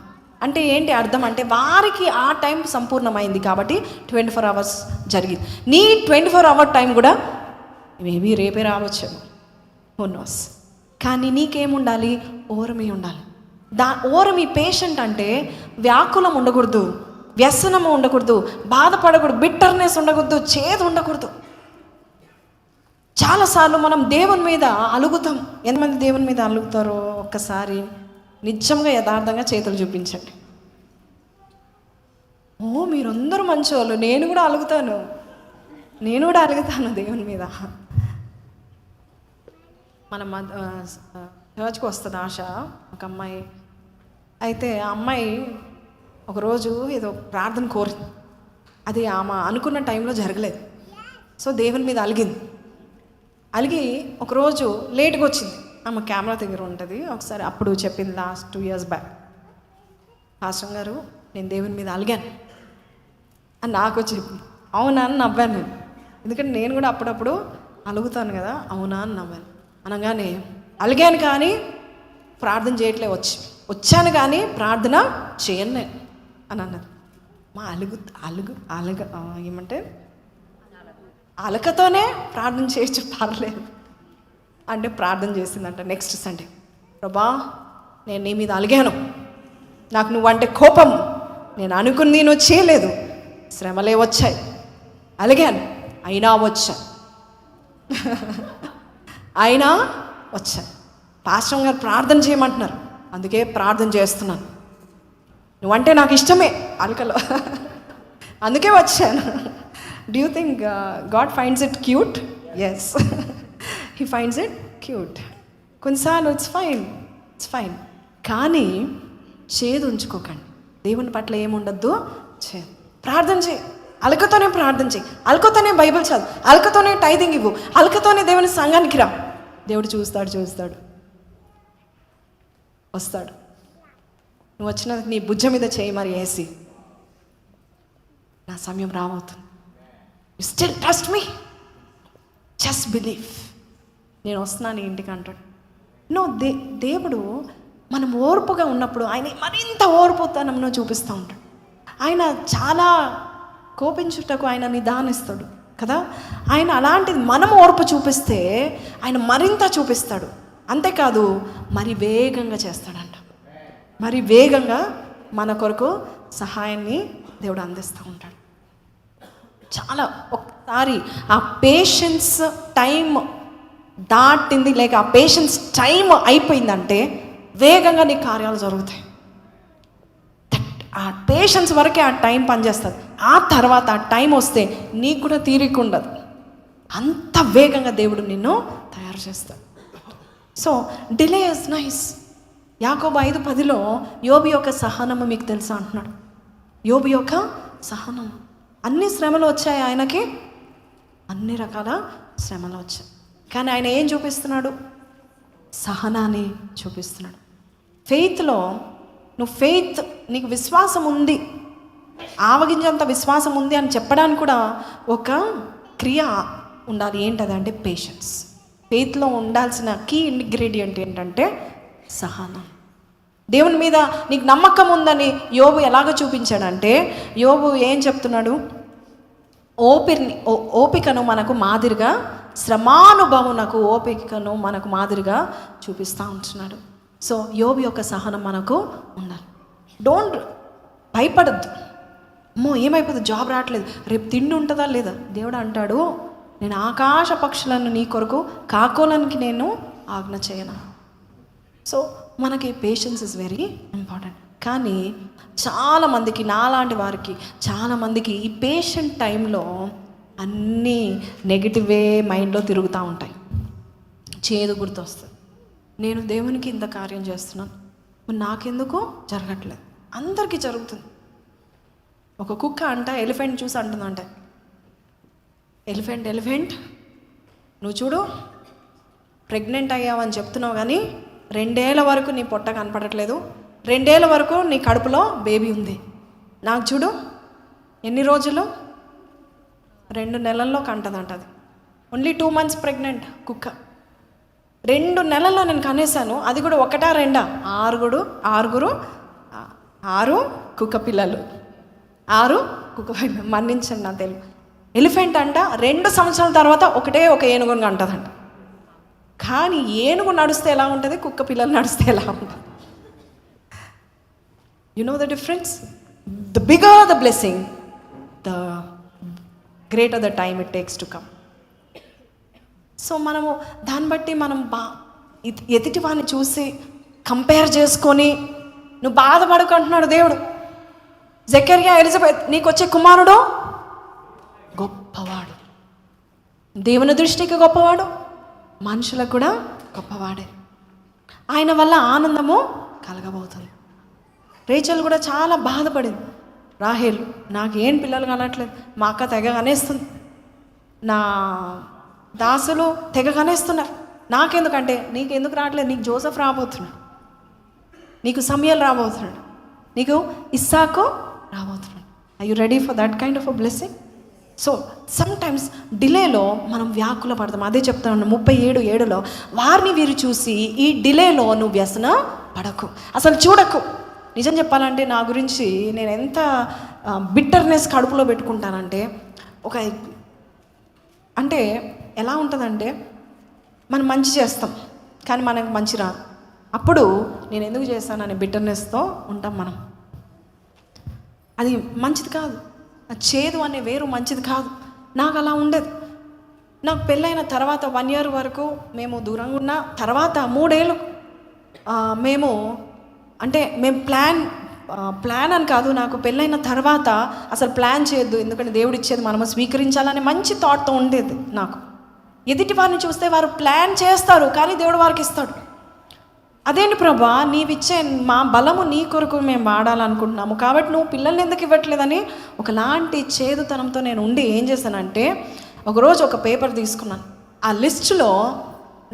[SPEAKER 1] అంటే ఏంటి అర్థం? అంటే వారికి ఆ టైం సంపూర్ణమైంది కాబట్టి 24 hours జరిగింది. నీ 24 hour టైం కూడా మేబీ రేపే రావచ్చేమో, హూ నోస్. కానీ నీకేముండాలి? ఓరమి ఉండాలి. ఓరమి. పేషెంట్ అంటే వ్యాకులం ఉండకూడదు, వ్యసనము ఉండకూడదు, బాధపడకూడదు, బిట్టర్నెస్ ఉండకూడదు, చేదు ఉండకూడదు. చాలాసార్లు మనం దేవుని మీద అలుగుతాం. ఎంతమంది దేవుని మీద అలుగుతారో ఒక్కసారి నిజంగా యథార్థంగా చేతులు చూపించండి. మీరందరూ మంచోళ్ళు, నేను కూడా అలుగుతాను దేవుని మీద. మన చర్చ్కి వస్తుంది ఆశ, ఒక అమ్మాయి. అయితే ఆ అమ్మాయి ఒకరోజు ఏదో ప్రార్థన కోరింది, అది ఆమె అనుకున్న టైంలో జరగలేదు. సో దేవుని మీద అలిగి ఒకరోజు లేట్గా వచ్చింది. ఆమె కెమెరా దగ్గర ఉంటుంది. ఒకసారి అప్పుడు చెప్పింది, లాస్ట్ 2 years బ్యాక్, పాస్టర్ గారు నేను దేవుని మీద అలిగాను అని నాకు చెప్పింది. అవునా అని నవ్వాను నేను, ఎందుకంటే నేను కూడా అప్పుడప్పుడు అలుగుతాను కదా. అవునా అని నవ్వాను. అనగానే అలిగాను కానీ ప్రార్థన చేయట్లే, వచ్చాను కానీ ప్రార్థన చేయను నేను అని అన్నది. మా ఏమంటే అలకతోనే ప్రార్థన చేయొచ్చు, పర్లేదు అంటే ప్రార్థన చేసిందంట. నెక్స్ట్ సండే, ప్రభా నేను నీ మీద అలిగాను, నాకు నువ్వంటే కోపం, నేను అనుకుంది నువ్వు చేయలేదు, శ్రమలే వచ్చాయి, అలిగాను అయినా వచ్చాను. పాస్టర్ గారు ప్రార్థన చేయమంటున్నారు, అందుకే ప్రార్థన చేస్తున్నాను. నువ్వంటే నాకు ఇష్టమే అల్కలో, అందుకే వచ్చాను. Do you think God finds it cute? Yes, he finds it cute. కొన్నిసార్లు ఇట్స్ ఫైన్, కానీ చేదు ఉంచుకోకండి. దేవుని పట్ల ఏముండద్దు, చేదు. ప్రార్థన చేయి, అలకతోనే ప్రార్థన చేయి, అలకతోనే బైబిల్ చదువు, అలకతోనే టైదింగ్ ఇవ్వు, అలకతోనే దేవుని సంఘానికి రా. దేవుడు చూస్తాడు, వస్తాడు. నువ్వు వచ్చిన నీ భుజం మీద చేయి మరి వేసి, నా సమయం రాబోతుంది, you still trust me, just believe, నేను వస్తున్నాను ఇంటికి అంటాడు. దేవుడు మనం ఓర్పుగా ఉన్నప్పుడు ఆయన మరింత ఓర్పుతనంను చూపిస్తూ ఉంటాడు. ఆయన చాలా కోపించుటకు ఆయన నిదానిస్తాడు కదా. ఆయన అలాంటిది మనం ఓర్పు చూపిస్తే ఆయన మరింత చూపిస్తాడు. అంతేకాదు మరి వేగంగా చేస్తాడంట. మరి వేగంగా మన కొరకు సహాయాన్ని దేవుడు అందిస్తూ ఉంటాడు. చాలా ఒకసారి ఆ పేషెన్స్ టైం దాటింది, లేక ఆ పేషెన్స్ టైం అయిపోయిందంటే వేగంగా నీ కార్యాలు జరుగుతాయి. ఆ పేషెన్స్ వరకే ఆ టైం పనిచేస్తుంది. ఆ తర్వాత ఆ టైం వస్తే నీకు కూడా తీరిక ఉండదు. అంత వేగంగా దేవుడు నిన్ను తయారు చేస్తాడు. So delay is nice. యాకోబు 5:10 యోబు యొక్క సహనము మీకు తెలుసా అంటున్నాడు. యోబు యొక్క సహనం. అన్ని శ్రమలు వచ్చాయి ఆయనకి, అన్ని రకాల శ్రమలు వచ్చాయి, కానీ ఆయన ఏం చూపిస్తున్నాడు? సహనాన్ని చూపిస్తున్నాడు. ఫెయిత్లో నీకు విశ్వాసం ఉంది, ఆవగించేంత విశ్వాసం ఉంది అని చెప్పడానికి కూడా ఒక క్రియ ఉండాలి. ఏంటదంటే పేషెన్స్. ఫెయిత్లో ఉండాల్సిన కీ ఇంగ్రీడియంట్ ఏంటంటే సహనం. దేవుని మీద నీకు నమ్మకం ఉందని యోబు ఎలాగ చూపించాడంటే, యోబు ఏం చెప్తున్నాడు? ఓపికను మనకు మాదిరిగా, శ్రమానుభవమునకు ఓపికను మనకు మాదిరిగా చూపిస్తూ ఉంటున్నాడు. సో యోబు యొక్క సహనం మనకు ఉండాలి. డోంట్ భయపడద్దు. అమ్మో ఏమైపోతుంది, జాబ్ రావట్లేదు, రేపు తిండి ఉంటుందా లేదా. దేవుడు అంటాడు, నేను ఆకాశ పక్షులను నీ కొరకు కాకోలానికి నేను ఆజ్ఞ చేయను. సో మనకి పేషెన్స్ ఇస్ వెరీ ఇంపార్టెంట్. కానీ చాలామందికి, నాలాంటి వారికి చాలామందికి ఈ పేషెంట్ టైంలో అన్నీ నెగిటివే మైండ్లో తిరుగుతూ ఉంటాయి. చేదు గుర్తొస్తుంది. నేను దేవునికి ఇంత కార్యం చేస్తున్నాను, నాకెందుకు జరగట్లేదు. అందరికీ జరుగుతుంది. ఒక కుక్క అంట ఎలిఫెంట్ చూసి అంటుందంట, ఎలిఫెంట్ నువ్వు చూడు, ప్రెగ్నెంట్ అయ్యావని చెప్తున్నావు కానీ 2 ఏళ్ల వరకు నీ పొట్ట కనపడట్లేదు, 2 ఏళ్ల వరకు నీ కడుపులో బేబీ ఉంది. నాకు చూడు ఎన్ని రోజులు, 2 నెలల్లో కంటదంట. అది ఓన్లీ 2 months ప్రెగ్నెంట్ కుక్క. 2 నెలల్లో నేను కనేసాను. అది కూడా 1, 2 6 కుక్క పిల్లలు, 6 కుక్క పిల్లలు. మన్నించండి నా తెలుగు. ఎలిఫెంట్ అంట 2 సంవత్సరాల తర్వాత ఒక ఏనుగుని అంటదంట. కానీ ఏనుగు నడుస్తే ఎలా ఉంటుంది, కుక్క పిల్లలు నడిస్తే ఎలా ఉంటుంది? You know the difference. The bigger the blessing, the greater the time it takes to come. So మనము దాన్ని బట్టి మనం ఎదుటి వాడిని చూసి కంపేర్ చేసుకొని నువ్వు బాధపడుకుంటున్నాడు దేవుడు. జకర్యా, ఎలిజబెత్, నీకు వచ్చే కుమారుడు గొప్పవాడు, దేవుని దృష్టికి గొప్పవాడు, మనుషులకు కూడా గొప్పవాడే. ఆయన వల్ల ఆనందము కలగబోతుంది. రేచల్ కూడా చాలా బాధపడింది. రాహేలు, నాకేం పిల్లలు కనట్లేదు, మా అక్క తెగ కనేస్తుంది, నా దాసులు తెగ కనేస్తున్నారు, నాకెందుకంటే నీకెందుకు రావట్లేదు, నీకు జోసెఫ్ రాబోతున్నాడు, నీకు సమయలు రాబోతున్నాడు, నీకు ఇస్సాకు రాబోతున్నాడు. Are you ready for that kind of a blessing? So sometimes డిలేలో మనం వ్యాకుల పడతాం. అదే చెప్తాను 37:7 వారిని వీరు చూసి ఈ డిలేలో నువ్వు వ్యసన పడకు, అసలు చూడకు. నిజం చెప్పాలంటే నా గురించి నేను ఎంత బిట్టర్నెస్ కడుపులో పెట్టుకుంటానంటే, అంటే ఎలా ఉంటుందంటే, మనం మంచి చేస్తాం కానీ మనకు మంచి రాదు. అప్పుడు నేను ఎందుకు చేస్తానని బిట్టర్నెస్తో ఉంటాం మనం. అది మంచిది కాదు. చేదు అనే వేరు మంచిది కాదు. నాకు అలా ఉండేది. నాకు పెళ్ళైన తర్వాత 1 year వరకు మేము దూరంగా ఉన్న తర్వాత 3 ఏళ్ళు మేము ప్లాన్ అని కాదు, నాకు పెళ్ళైన తర్వాత అసలు ప్లాన్ చేయొద్దు, ఎందుకంటే దేవుడు ఇచ్చేది మనము స్వీకరించాలనే మంచి థాట్తో ఉండేది నాకు. ఎదుటి వారిని చూస్తే వారు ప్లాన్ చేస్తారు, కానీ దేవుడు వారికి ఇస్తాడు. అదేంటి ప్రభా, నీవిచ్చే మా బలము నీ కొరకు మేము వాడాలనుకుంటున్నాము, కాబట్టి నువ్వు పిల్లల్ని ఎందుకు ఇవ్వట్లేదని ఒకలాంటి చేదుతనంతో నేను ఉండి ఏం చేశానంటే, ఒకరోజు ఒక పేపర్ తీసుకున్నాను. ఆ లిస్టులో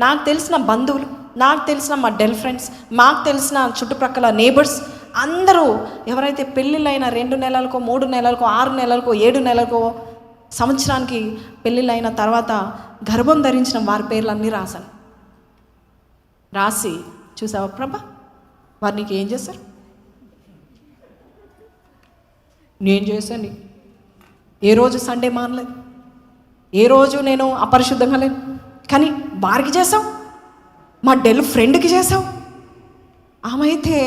[SPEAKER 1] నాకు తెలిసిన బంధువులు, నాకు తెలిసిన మా ఫ్రెండ్స్, మాకు తెలిసిన చుట్టుప్రక్కల నేబర్స్ అందరూ ఎవరైతే పెళ్ళిళ్ళైన 2 నెలలకో 3 నెలలకో 6 నెలలకో 7 నెలలకో సంవత్సరానికి పెళ్ళిళ్ళైన తర్వాత గర్భం ధరించిన వారి పేర్లన్నీ రాశాను. రాసి, చూసావా ప్రభా, వారు నీకు ఏం చేశారు? నేను చేశాను. ఏ రోజు సండే మానలేదు, ఏ రోజు నేను అపరిశుద్ధంగా లేను, కానీ వారికి చేసావు, మా ఫ్రెండ్కి చేసావు. ఆమె అయితే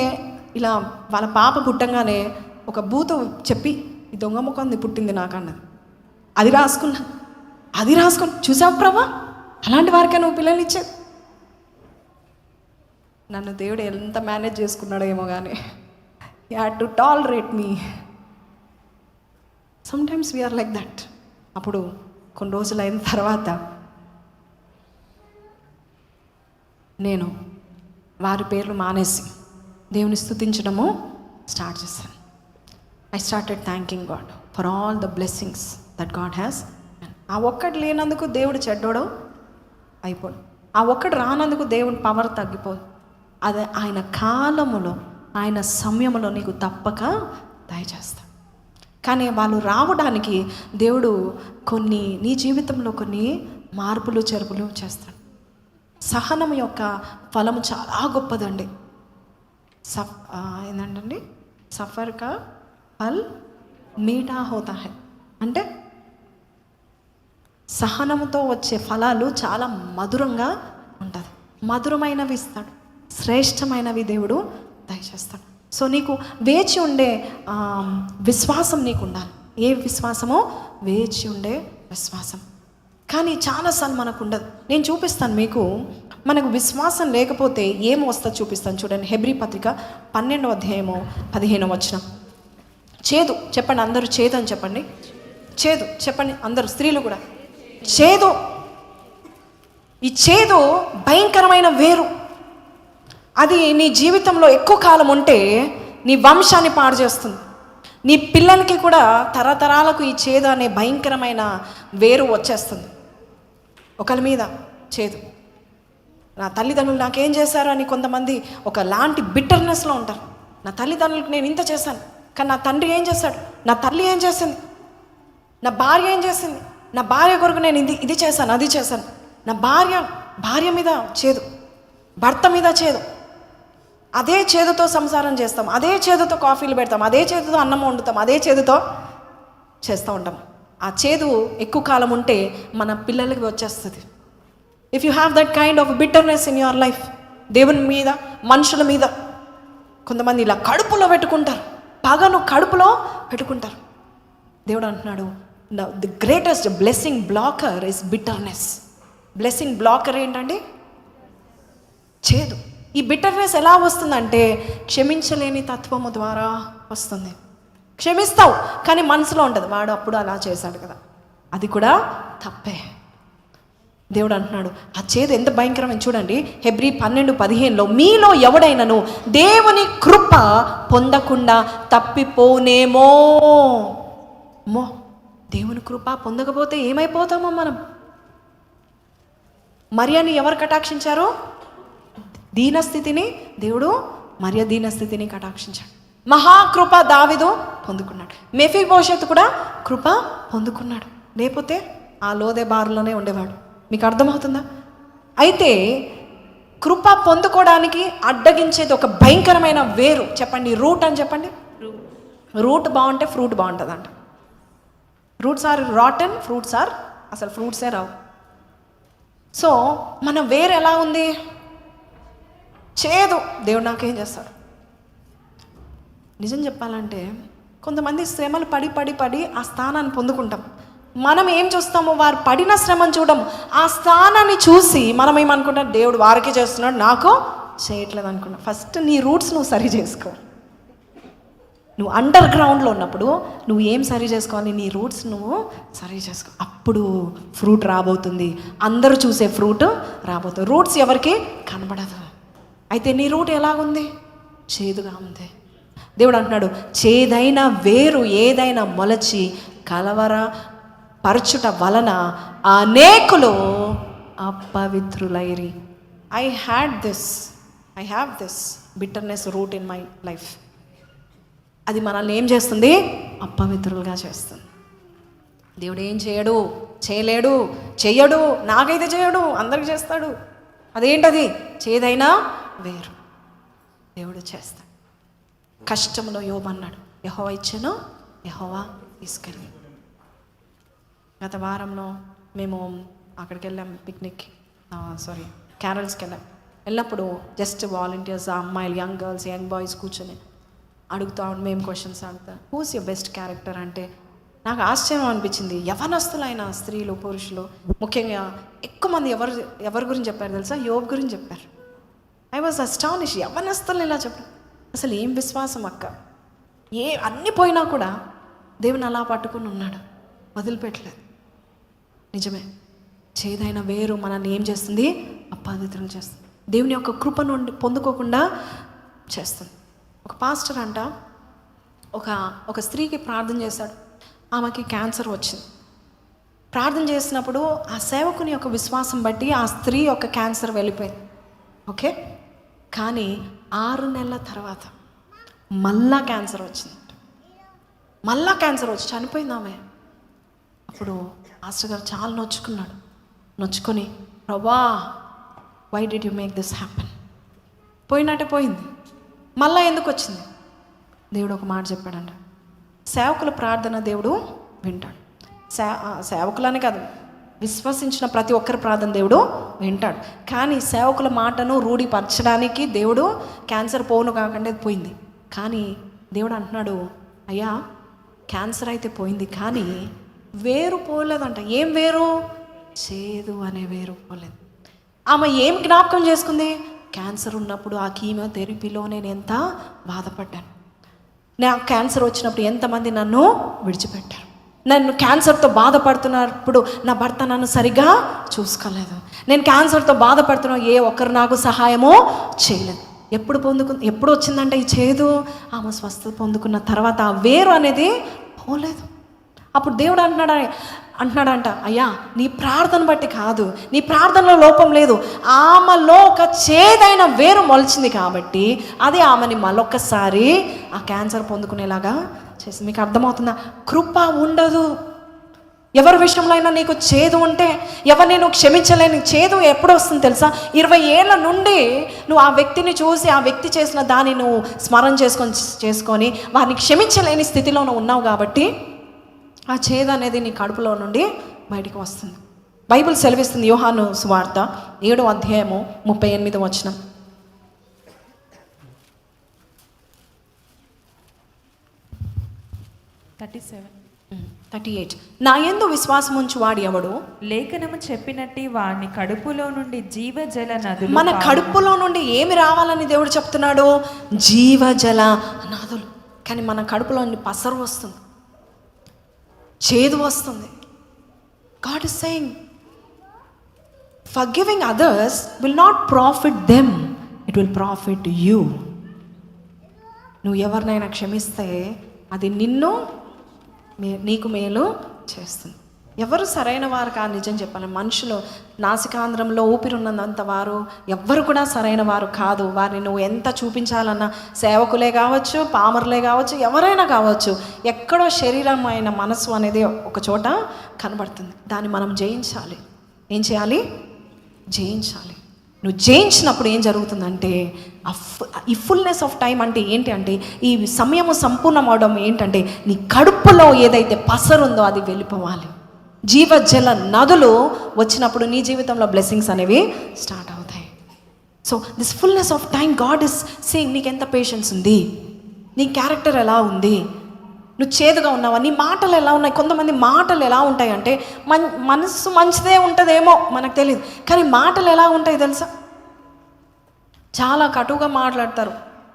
[SPEAKER 1] ఇలా వాళ్ళ పాప పుట్టంగానే ఒక బూతు చెప్పి, ఈ దొంగ ముఖంది పుట్టింది నాకు అన్నది. అది రాసుకుని చూసావు ప్రభా, అలాంటి వారికే నువ్వు పిల్లల్ని ఇచ్చేది. నన్ను దేవుడు ఎంత మేనేజ్ చేసుకున్నాడో ఏమో కానీ, you had to tolerate me. Sometimes we're like that. అప్పుడు కొన్ని రోజులు అయిన తర్వాత నేను వారి పేర్లు మానేసి దేవుని స్తుతించడము స్టార్ట్ చేశాను. I started thanking God for all the blessings that God has. ఆ ఒక్కటి లేనందుకు దేవుడు చెడ్డోడు అయిపోడు, ఆ ఒక్కటి రానందుకు దేవుని పవర్ తగ్గిపోదు. అదే ఆయన కాలములో, ఆయన సమయంలో నీకు తప్పక దయచేస్తాడు. కానీ వాళ్ళు రావడానికి దేవుడు నీ జీవితంలో కొన్ని మార్పులు చెరుపులు చేస్తాడు. సహనం యొక్క ఫలము చాలా గొప్పదండి. ఏంటండి, సఫర్ కా ఫల్ మీఠా హోతా హై అంటే సహనంతో వచ్చే ఫలాలు చాలా మధురంగా ఉంటుంది. మధురమైనవి ఇస్తాడు, శ్రేష్టమైనవి దేవుడు దయచేస్తాడు. సో నీకు వేచి ఉండే విశ్వాసం నీకు ఉండాలి. ఏ విశ్వాసమో? వేచి ఉండే విశ్వాసం. కానీ చాలాసార్లు మనకు ఉండదు. నేను చూపిస్తాను మీకు. మనకు విశ్వాసం లేకపోతే ఏం వస్తుందో చూపిస్తాను చూడండి. హెబ్రీ పత్రిక 12వ అధ్యాయము 15వ వచనం. చేదు చెప్పండి అందరూ, చేదు అని చెప్పండి. చేదు చెప్పండి అందరూ, స్త్రీలు కూడా. చేదు, ఈ చేదు భయంకరమైన వేరు. అది నీ జీవితంలో ఎక్కువ కాలం ఉంటే నీ వంశాన్ని పాడు చేస్తుంది. నీ పిల్లలకి కూడా తరతరాలకు ఈ చేదు అనే భయంకరమైన వేరు వచ్చేస్తుంది. ఒకరి మీద చేదు, నా తల్లిదండ్రులు నాకేం చేశారు అని కొంతమంది ఒకలాంటి బిట్టర్నెస్లో ఉంటారు. నా తల్లిదండ్రులకు నేను ఇంత చేశాను, కానీ నా తండ్రి ఏం చేశాడు, నా తల్లి ఏం చేసింది, నా భార్య ఏం చేసింది, నా భార్య కొరకు నేను ఇది చేశాను అది చేశాను. నా భార్య మీద చేదు, భర్త మీద చేదు. అదే చేదుతో సంసారం చేస్తాం, అదే చేదుతో కాఫీలు పెడతాం, అదే చేదుతో అన్నం వండుతాం, అదే చేదుతో చేస్తూ ఉంటాం. ఆ చేదు ఎక్కువ కాలం ఉంటే మన పిల్లలకి వచ్చేస్తుంది. If you have that kind of bitterness in your life, దేవుని మీద, మనుషుల మీద, కొంతమంది ఇలా కడుపులో పెట్టుకుంటారు, పగను కడుపులో పెట్టుకుంటారు. దేవుడు అంటున్నాడు, the greatest blessing blocker is bitterness. Blessing blocker ఏంటండి? చేదు. ఈ బిట్టర్నెస్ ఎలా వస్తుందంటే క్షమించలేని తత్వము ద్వారా వస్తుంది. క్షమిస్తావు కానీ మనసులో ఉంటుంది, వాడు అప్పుడు అలా చేశాడు కదా, అది కూడా తప్పే. దేవుడు అంటున్నాడు ఆ చేదు ఎంత భయంకరమైన చూడండి. హెబ్రీ 12:15లో మీలో ఎవడైనను దేవుని కృప పొందకుండా తప్పిపోనేమో. దేవుని కృప పొందకపోతే ఏమైపోతామో మనం. మరియని ఎవరు కటాక్షించారు? దీనస్థితిని దేవుడు మరియ దీనస్థితిని కటాక్షించాడు. మహాకృప దావీదు పొందుకున్నాడు, మెఫీబోషెతు కూడా కృప పొందుకున్నాడు. లేకపోతే ఆ లోదే బారులోనే ఉండేవాడు. మీకు అర్థమవుతుందా? అయితే కృప పొందుకోవడానికి అడ్డగించేది ఒక భయంకరమైన వేరు. చెప్పండి, రూట్ అని చెప్పండి. రూట్ బాగుంటే ఫ్రూట్ బాగుంటుంది అంట. Roots are rotten, fruits are అసలు ఫ్రూట్సే రావు. సో మన వేరు ఎలా ఉంది? చేదు. దేవుడు నాకేం చేస్తాడు? నిజం చెప్పాలంటే కొంతమంది శ్రమలు పడి ఆ స్థానాన్ని పొందుకుంటాం. మనం ఏం చూస్తామో, వారు పడిన శ్రమను చూడము, ఆ స్థానాన్ని చూసి మనం ఏమనుకుంటాం, దేవుడు వారికి చేస్తున్నాడు, నాకు చేయట్లేదు అనుకున్నా. ఫస్ట్ నీ రూట్స్ నువ్వు సరి చేసుకో. నువ్వు అండర్ గ్రౌండ్లో ఉన్నప్పుడు నువ్వు ఏం సరి చేసుకోవాలి? నీ రూట్స్ నువ్వు సరి చేసుకో. అప్పుడు ఫ్రూట్ రాబోతుంది, అందరూ చూసే ఫ్రూట్ రాబోతుంది. రూట్స్ ఎవరికి కనబడదు. అయితే నీ రూట్ ఎలాగుంది? చేదుగా ఉంది. దేవుడు అంటున్నాడు, చేదైన వేరు ఏదైనా మొలచి కలవర పరచుట వలన అనేకులు అపవిత్రులైరి. I have this bitterness root in my life. అది మనల్ని ఏం చేస్తుంది? అపవిత్రులుగా చేస్తుంది. దేవుడు ఏం చేయడు. నాకైతే చేయడు, అందరికి చేస్తాడు. అదేంటది? చేదైనా వేరు దేవుడు చేస్తాడు. కష్టంలో యోబు అన్నాడు, యెహోవా ఇచ్చెను, యెహోవా తీసుకెళ్ళి. గత వారంలో మేము అక్కడికి వెళ్ళాం, క్యారల్స్కి వెళ్ళినప్పుడు జస్ట్ వాలంటీర్స్, ఆ అమ్మాయిలు, యంగ్ గర్ల్స్, యంగ్ బాయ్స్ కూర్చొని అడుగుతా ఉండి మేము క్వశ్చన్స్ అడుగుతాం, హూస్ యువర్ బెస్ట్ క్యారెక్టర్ అంటే నాకు ఆశ్చర్యం అనిపించింది. యవనస్తులైన స్త్రీలు, పురుషులు, ముఖ్యంగా ఎక్కువ మంది ఎవరి గురించి చెప్పారు తెలుసా? యోబు గురించి చెప్పారు. I was అస్టానిష్. యవనస్తులు ఇలా చెప్పారు. అసలు ఏం విశ్వాసం అక్క! అన్నీ పోయినా కూడా దేవుని అలా పట్టుకుని ఉన్నాడు, వదిలిపెట్టలేదు. నిజమే, చేదైన వేరు మనల్ని ఏం చేస్తుంది? అపవిత్రం చేస్తుంది. దేవుని యొక్క కృప నుండి పొందుకోకుండా చేస్తుంది. ఒక పాస్టర్ అంట ఒక స్త్రీకి ప్రార్థన చేశాడు. ఆమెకి క్యాన్సర్ వచ్చింది. ప్రార్థన చేసినప్పుడు ఆ సేవకుని యొక్క విశ్వాసం బట్టి ఆ స్త్రీ యొక్క క్యాన్సర్ వెళ్ళిపోయింది. ఓకే, కానీ 6 నెలల తర్వాత మళ్ళా క్యాన్సర్ వచ్చింది. చనిపోయింది ఆమె. అప్పుడు మాస్టర్ గారు చాలా నొచ్చుకొని, ప్రభా, why did you make this happen? పోయినట్టే పోయింది, మళ్ళా ఎందుకు వచ్చింది? దేవుడు ఒక మాట చెప్పాడంట, సేవకుల ప్రార్థన దేవుడు వింటాడు. సేవకులనే కాదు, విశ్వసించిన ప్రతి ఒక్కరి ప్రార్థన దేవుడు వింటాడు. కానీ సేవకుల మాటను రూఢిపరచడానికి దేవుడు క్యాన్సర్ పోను కాకుండా పోయింది. కానీ దేవుడు అంటున్నాడు, అయ్యా, క్యాన్సర్ అయితే పోయింది, కానీ వేరు పోలేదంట. ఏం వేరు? చేదు అనే వేరు పోలేదు. ఆమె ఏం జ్ఞాపకం చేసుకుంది? క్యాన్సర్ ఉన్నప్పుడు ఆ కీమోథెరపీలో నేను ఎంత బాధపడ్డాను. నాకు క్యాన్సర్ వచ్చినప్పుడు ఎంతమంది నన్ను విడిచిపెట్టారు. నన్ను క్యాన్సర్తో బాధపడుతున్నప్పుడు నా భర్త నన్ను సరిగా చూసుకోలేదు. నేను క్యాన్సర్తో బాధపడుతున్నా, ఏ ఒక్కరు నాకు సహాయమో చేయలేదు. ఎప్పుడు వచ్చిందంటే ఈ చేదు? ఆమె స్వస్థత పొందుకున్న తర్వాత ఆ వేరు అనేది పోలేదు. అప్పుడు దేవుడు అంటున్నాడంట, అయ్యా, నీ ప్రార్థన బట్టి కాదు, నీ ప్రార్థనలో లోపం లేదు, ఆమెలో ఒక చేదైన వేరు మొలిచింది కాబట్టి అది ఆమెని మళ్ళొక్కసారి ఆ క్యాన్సర్ పొందుకునేలాగా చేసింది. మీకు అర్థమవుతుందా? కృప ఉండదు. ఎవరి విషయంలో అయినా నీకు చేదు ఉంటే, ఎవరిని నువ్వు క్షమించలేని చేదు ఎప్పుడు వస్తుంది తెలుసా? 20 ఏళ్ళ నుండి నువ్వు ఆ వ్యక్తిని చూసి, ఆ వ్యక్తి చేసిన దాన్ని నువ్వు స్మరణ చేసుకొని వారిని క్షమించలేని స్థితిలో నువ్వు ఉన్నావు కాబట్టి ఆ చేదు అనేది నీ కడుపులో నుండి బయటికి వస్తుంది. బైబిల్ సెలవిస్తుంది, యోహాను సువార్త 7వ అధ్యాయము 38వ వచనం. నా యందు విశ్వాసం ఉంచు వాడు ఎవడు?
[SPEAKER 2] లేఖనము చెప్పినట్టు వాడిని కడుపులో నుండి జీవజల నదులు.
[SPEAKER 1] మన కడుపులో నుండి ఏమి రావాలని దేవుడు చెప్తున్నాడు? జీవజల నదులు. కానీ మన కడుపులో నుండి పసరు వస్తుంది, చేదు వస్తుంది. God is saying, forgiving others will not profit them, it will profit you. నువ్వు ఎవరినైనా క్షమిస్తే అది నీకు మేలు చేస్తుంది. ఎవరు సరైన వారు కాదు. నిజం చెప్పాలి, మనుషులు నాసికాంధ్రంలో ఊపిరున్నంత వారు ఎవ్వరు కూడా సరైన వారు కాదు. వారిని నువ్వు ఎంత చూపించాలన్నా, సేవకులే కావచ్చు, పామరులే కావచ్చు, ఎవరైనా కావచ్చు, ఎక్కడో శరీరమైన మనసు అనేది ఒక చోట కనబడుతుంది. దాన్ని మనం జయించాలి. ఏం చేయాలి? జయించాలి. నువ్వు జయించినప్పుడు ఏం జరుగుతుందంటే, ఈ ఫుల్నెస్ ఆఫ్ టైం అంటే ఏంటి అంటే, ఈ సమయము సంపూర్ణం అవడం ఏంటంటే, నీ కడుపులో ఏదైతే పసరుందో అది వెళ్ళిపోవాలి. జీవజల నదులు వచ్చినప్పుడు నీ జీవితంలో బ్లెస్సింగ్స్ అనేవి స్టార్ట్ అవుతాయి. So this fullness of time God is saying, నీకెంత పేషెన్స్ ఉంది, నీ క్యారెక్టర్ ఎలా ఉంది, నువ్వు చేదుగా ఉన్నావా, నీ మాటలు ఎలా ఉన్నాయి. కొంతమంది మాటలు ఎలా ఉంటాయి అంటే, మనసు మంచిదే ఉంటుందేమో మనకు తెలియదు, కానీ మాటలు ఎలా ఉంటాయి తెలుసా? చాలా కటువుగా మాట్లాడతారు,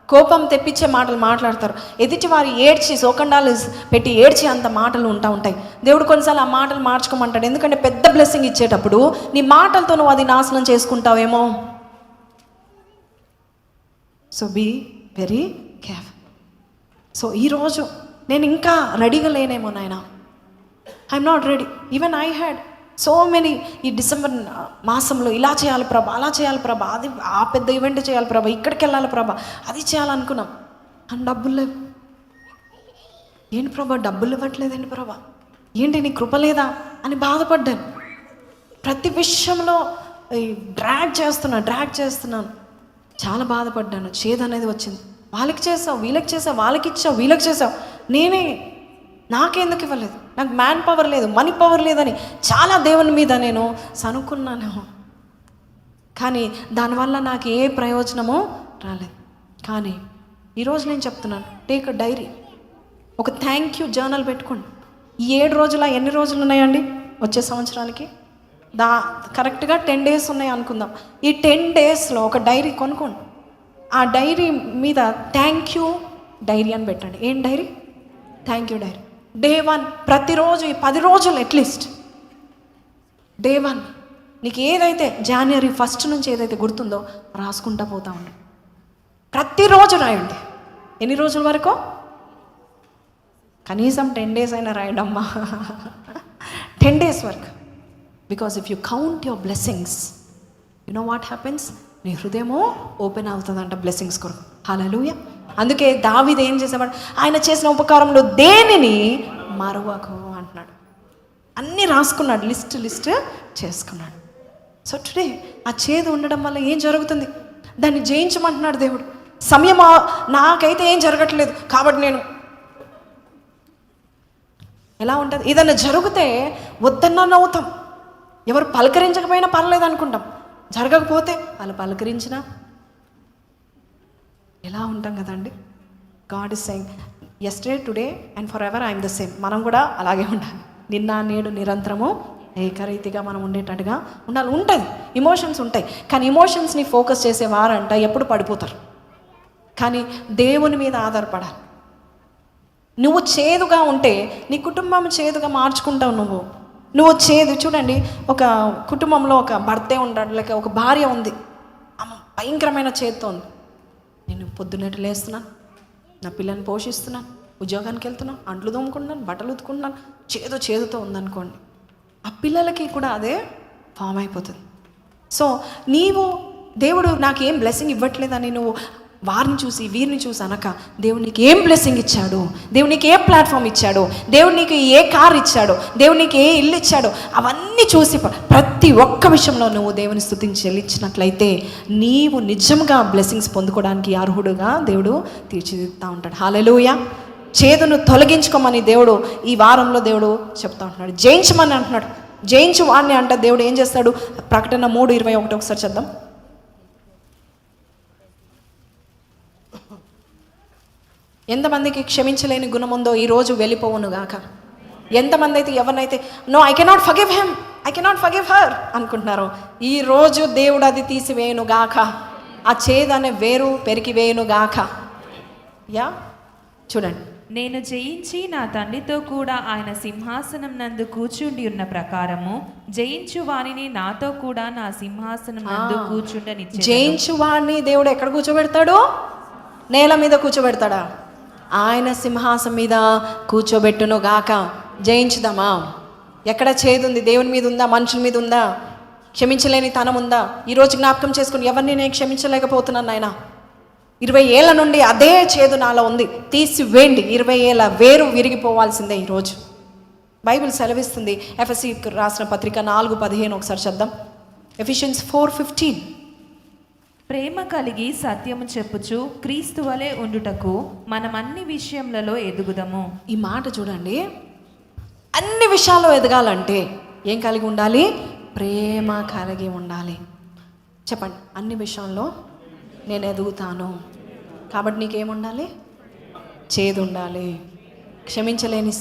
[SPEAKER 1] కోపం తెప్పించే మాటలు మాట్లాడతారు, ఎదుటి వారి ఏడ్చి శోకండాలు పెట్టి ఏడ్చి అంత మాటలు ఉంటాయి. దేవుడు కొన్నిసార్లు ఆ మాటలు మార్చుకోమంటాడు, ఎందుకంటే పెద్ద బ్లెస్సింగ్ ఇచ్చేటప్పుడు నీ మాటలతో నువ్వు అది నాశనం చేసుకుంటావేమో. So be very careful. So ఈరోజు నేను ఇంకా రెడీగా లేనేమో నాయన, I'm not ready. Even I had so many ఈ డిసెంబర్ మాసంలో ఇలా చేయాలి ప్రభా, అలా చేయాలి ప్రభా, అది ఆ పెద్ద ఈవెంట్ చేయాలి ప్రభా, ఇక్కడికి వెళ్ళాలి ప్రభా, అది చేయాలనుకున్నాం. అని డబ్బులు లేవు. ఏంటి ప్రభా డబ్బులు ఇవ్వట్లేదండి ప్రభా, ఏంటి నీ కృప లేదా అని బాధపడ్డాను. ప్రతి విషయంలో డ్రాగ్ చేస్తున్నాను. చాలా బాధపడ్డాను. చేదు అనేది వచ్చింది. వాళ్ళకి చేసావు, వీళ్ళకి చేసావు, వాళ్ళకి ఇచ్చావు, వీళ్ళకి చేసావు, నాకెందుకు ఇవ్వలేదు, నాకు మ్యాన్ పవర్ లేదు, మనీ పవర్ లేదని చాలా దేవుని మీద నేను సనుక్కున్నాను. కానీ దానివల్ల నాకు ఏ ప్రయోజనమో రాలేదు. కానీ ఈరోజు నేను చెప్తున్నాను, టేక్ అ డైరీ, ఒక థ్యాంక్ యూ జర్నల్ పెట్టుకోండి. ఈ 7 రోజుల ఎన్ని రోజులు ఉన్నాయండి వచ్చే సంవత్సరానికి? కరెక్ట్గా 10 days ఉన్నాయి అనుకుందాం. ఈ 10 daysలో ఒక డైరీ కొనుక్కోండి. ఆ డైరీ మీద థ్యాంక్ యూ డైరీ అని పెట్టండి. ఏం diary? Thank you diary. Day 1 ప్రతిరోజు ఈ 10 రోజులు అట్లీస్ట్ Day 1 నీకు ఏదైతే January 1st నుంచి ఏదైతే గుర్తుందో రాసుకుంటా పోతా ఉండు. ప్రతిరోజు రాయండి. ఎన్ని రోజుల వరకు? కనీసం 10 days అయినా రాయండి అమ్మా. 10 days వరకు. Because if you count your blessings, you know what happens, నీ హృదయమో ఓపెన్ అవుతుందంట బ్లెస్సింగ్స్ కొరకు. హల్లెలూయా. అందుకే దావీదు ఏం చేసేవాడు, ఆయన చేసిన ఉపకారంలో దేనిని మరువకు అంటున్నాడు. అన్నీ రాసుకున్నాడు, లిస్ట్ చేసుకున్నాడు. సో టుడే ఆ చేదు ఉండడం వల్ల ఏం జరుగుతుంది, దాన్ని జయించమంటున్నాడు దేవుడు. సమయం నాకైతే ఏం జరగట్లేదు కాబట్టి నేను ఎలా ఉంటుంది, ఏదైనా జరిగితే వద్దన్నా నవ్వుతాం, ఎవరు పలకరించకపోయినా పర్లేదు అనుకుంటాం, జరగకపోతే వాళ్ళు పలకరించినా ఎలా ఉంటాం కదండి. God is saying yesterday today and for ever I'm the same. మనం కూడా అలాగే ఉండాలి. నిన్న నేడు నిరంతరము ఏకరీతిగా మనం ఉండేటట్టుగా ఉండాలి. ఉంటుంది, ఎమోషన్స్ ఉంటాయి, కానీ ఎమోషన్స్ని ఫోకస్ చేసేవారంట ఎప్పుడు పడిపోతారు. కానీ దేవుని మీద ఆధారపడాలి. నువ్వు చేదుగా ఉంటే నీ కుటుంబం చేదుగా మార్చుకుంటావు. నువ్వు చేదు చూడండి, ఒక కుటుంబంలో ఒక భర్తే ఉంటాడు, లేక ఒక భార్య ఉంది, ఆమె భయంకరమైన చేదుతో ఉంది. నేను పొద్దున్నట్టు లేస్తున్నాను, నా పిల్లని పోషిస్తున్నాను, ఉద్యోగానికి వెళ్తున్నాను, అంట్లు తోముకుంటున్నాను, బట్టలు ఉతుకుంటున్నాను, చేదుతో ఉందనుకోండి, ఆ పిల్లలకి కూడా అదే ఫామ్ అయిపోతుంది. సో దేవుడు నాకు ఏం బ్లెస్సింగ్ ఇవ్వట్లేదని నువ్వు వారిని చూసి వీరిని చూసి అనక, దేవుడు నీకు ఏం బ్లెస్సింగ్ ఇచ్చాడు, దేవుడు నీకు ఏ ప్లాట్ఫామ్ ఇచ్చాడు, దేవుడు నీకు ఏ కార్ ఇచ్చాడు, దేవుడు నీకు ఏ ఇల్లు ఇచ్చాడు, అవన్నీ చూసి ప్రతి ఒక్క విషయంలో నువ్వు దేవుని స్తుతించి చెల్లించినట్లయితే నీవు నిజంగా బ్లెస్సింగ్స్ పొందుకోవడానికి అర్హుడుగా దేవుడు తీర్చిదిద్దుతూ ఉంటాడు. హల్లెలూయా. చేదును తొలగించుకోమని దేవుడు ఈ వారంలో దేవుడు చెప్తా ఉంటున్నాడు. జయించమని అంటున్నాడు. జయించు వాడిని అంటే దేవుడు ఏం చేస్తాడు? ప్రకటన 3:21 ఒకసారి చద్దాం. ఎంతమందికి క్షమించలేని గుణం ఉందో ఈరోజు వెళ్ళిపోవును గాక. ఎంతమంది అయితే ఎవరినైతే no I cannot forgive him, I cannot forgive her అనుకుంటున్నారో, ఈరోజు దేవుడు అది తీసివేయును గాక. ఆ చేదనే వేరు పెరికివేయును గాక. యా చూడండి,
[SPEAKER 2] నేను జయించి నా తండ్రితో కూడా ఆయన సింహాసనం నందు కూర్చుండి ఉన్న ప్రకారము జయించు వాణిని నాతో కూడా నా సింహాసనం నందు కూర్చుండనిచ్చెదను.
[SPEAKER 1] జయించు వాణ్ణి దేవుడు ఎక్కడ కూర్చోబెడతాడు? నేల మీద కూర్చోబెడతాడా? ఆయన సింహాసనం మీద కూర్చోబెట్టును గాక. జయించుదామా? ఎక్కడ చేదుంది? దేవుని మీద ఉందా? మనుషుల మీద ఉందా? క్షమించలేని తనం ఉందా? ఈరోజు జ్ఞాపకం చేసుకుని, ఎవరిని నేను క్షమించలేకపోతున్నాను నాయన, 20 ఏళ్ళ నుండి అదే చేదు నాలో ఉంది, తీసివేయండి. 20 ఏళ్ళ వేరు విరిగిపోవాల్సిందే ఈరోజు. బైబిల్ సెలవిస్తుంది, ఎఫెసీ రాసిన పత్రిక 4:15 ఒకసారి చద్దాం. ఎఫిషియన్స్ 4:15.
[SPEAKER 2] ప్రేమ కలిగి సత్యము చెప్పుచు క్రీస్తు వలె ఉండుటకు మనం అన్ని విషయములలో ఎదుగుదము.
[SPEAKER 1] ఈ మాట చూడండి, అన్ని విషయాల్లో ఎదగాలంటే ఏం కలిగి ఉండాలి? ప్రేమ కలిగి ఉండాలి. చెప్పండి, అన్ని విషయాల్లో నేను ఎదుగుతాను కాబట్టి నీకేముండాలి? చేదు ఉండాలి, క్షమించలేని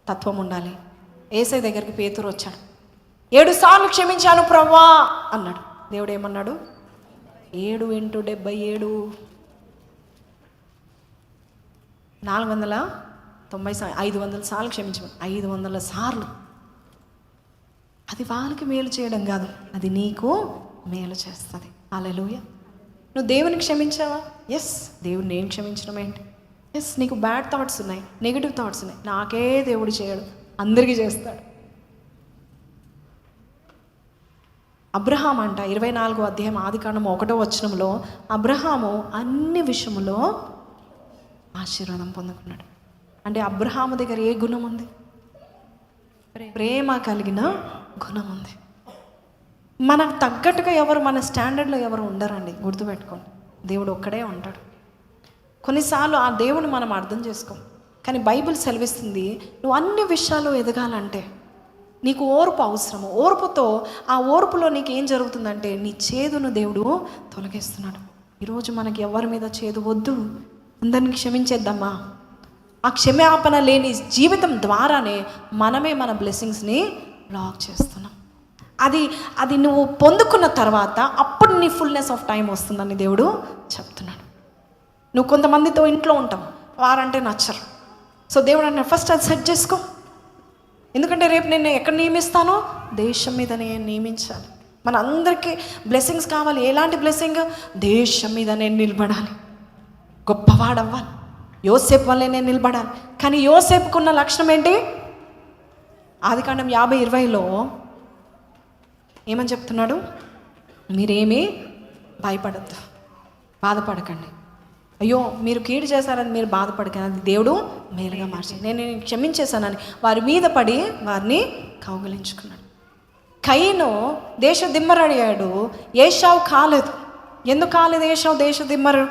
[SPEAKER 1] తత్వం ఉండాలి. యేసయ్య దగ్గరికి పేతురు వచ్చాడు, 7 సార్లు క్షమించాను ప్రభువా అన్నాడు. దేవుడు ఏమన్నాడు? 7 × 77 490 500 సార్లు క్షమించమని. 500 సార్లు. అది వాళ్ళకి మేలు చేయడం కాదు, అది నీకు మేలు చేస్తుంది. హల్లెలూయా. నువ్వు దేవుని క్షమించావా? ఎస్. దేవుడు నేను క్షమించడం ఏంటి? ఎస్. నీకు బ్యాడ్ థాట్స్ ఉన్నాయి, నెగిటివ్ థాట్స్ ఉన్నాయి. నాకే దేవుడు చేయడు, అందరికీ చేస్తాడు. అబ్రహాం అంట 24వ అధ్యాయం ఆదికాండం 1వ వచనంలో అబ్రహాము అన్ని విషయములో ఆశీర్వాదం పొందుకున్నాడు. అంటే అబ్రహాము దగ్గర ఏ గుణం ఉంది? ప్రేమ కలిగిన గుణం ఉంది. మనకు తగ్గట్టుగా ఎవరు, మన స్టాండర్డ్లో ఎవరు ఉండరండి, గుర్తుపెట్టుకోండి. దేవుడు ఒక్కడే ఉంటాడు. కొన్నిసార్లు ఆ దేవుని మనం అర్థం చేసుకోం, కానీ బైబిల్ సెలవిస్తుంది నువ్వు అన్ని విషయాలు ఎదగాలంటే నీకు ఓర్పు అవసరము. ఓర్పుతో, ఆ ఓర్పులో నీకు ఏం జరుగుతుందంటే నీ చేదును దేవుడు తొలగిస్తున్నాడు. ఈరోజు మనకి ఎవరి మీద చేదు వద్దు, అందరిని క్షమించేద్దామా. ఆ క్షమాపణ లేని జీవితం ద్వారానే మనమే మన బ్లెస్సింగ్స్ని బ్లాక్ చేస్తున్నాం. అది నువ్వు పొందుకున్న తర్వాత అప్పుడు నీ ఫుల్నెస్ ఆఫ్ టైం వస్తుందని దేవుడు చెప్తున్నాడు. నువ్వు కొంతమందితో ఇంట్లో ఉంటావు, వారంటే నచ్చరు. సో దేవుడు అంటే ఫస్ట్ అది సెట్ చేసుకో. ఎందుకంటే రేపు నేను ఎక్కడ నియమిస్తానో దేశం మీద నేను నియమించాలి. మన అందరికీ బ్లెస్సింగ్స్ కావాలి. ఎలాంటి బ్లెస్సింగ్? దేశం మీద నేను నిలబడాలి, గొప్పవాడవ్వాలి. యోసేపు వల్లే నేను నిలబడాలి. కానీ యోసేపుకున్న లక్షణం ఏంటి? ఆదికాండం 50:20లో ఏమని చెప్తున్నాడు? మీరేమీ భయపడద్దు, బాధపడకండి. అయ్యో మీరు కీడు చేశారని మీరు బాధపడకండి, అది దేవుడు మేలుగా మార్చి నేను క్షమించేశానని వారి మీద పడి వారిని కౌగిలించుకున్నాడు. కయీను దేశ దిమ్మరయ్యాడు, ఏశావు కాలేదు. ఎందుకు కాలేదు? ఏశావు దేశ దిమ్మరు,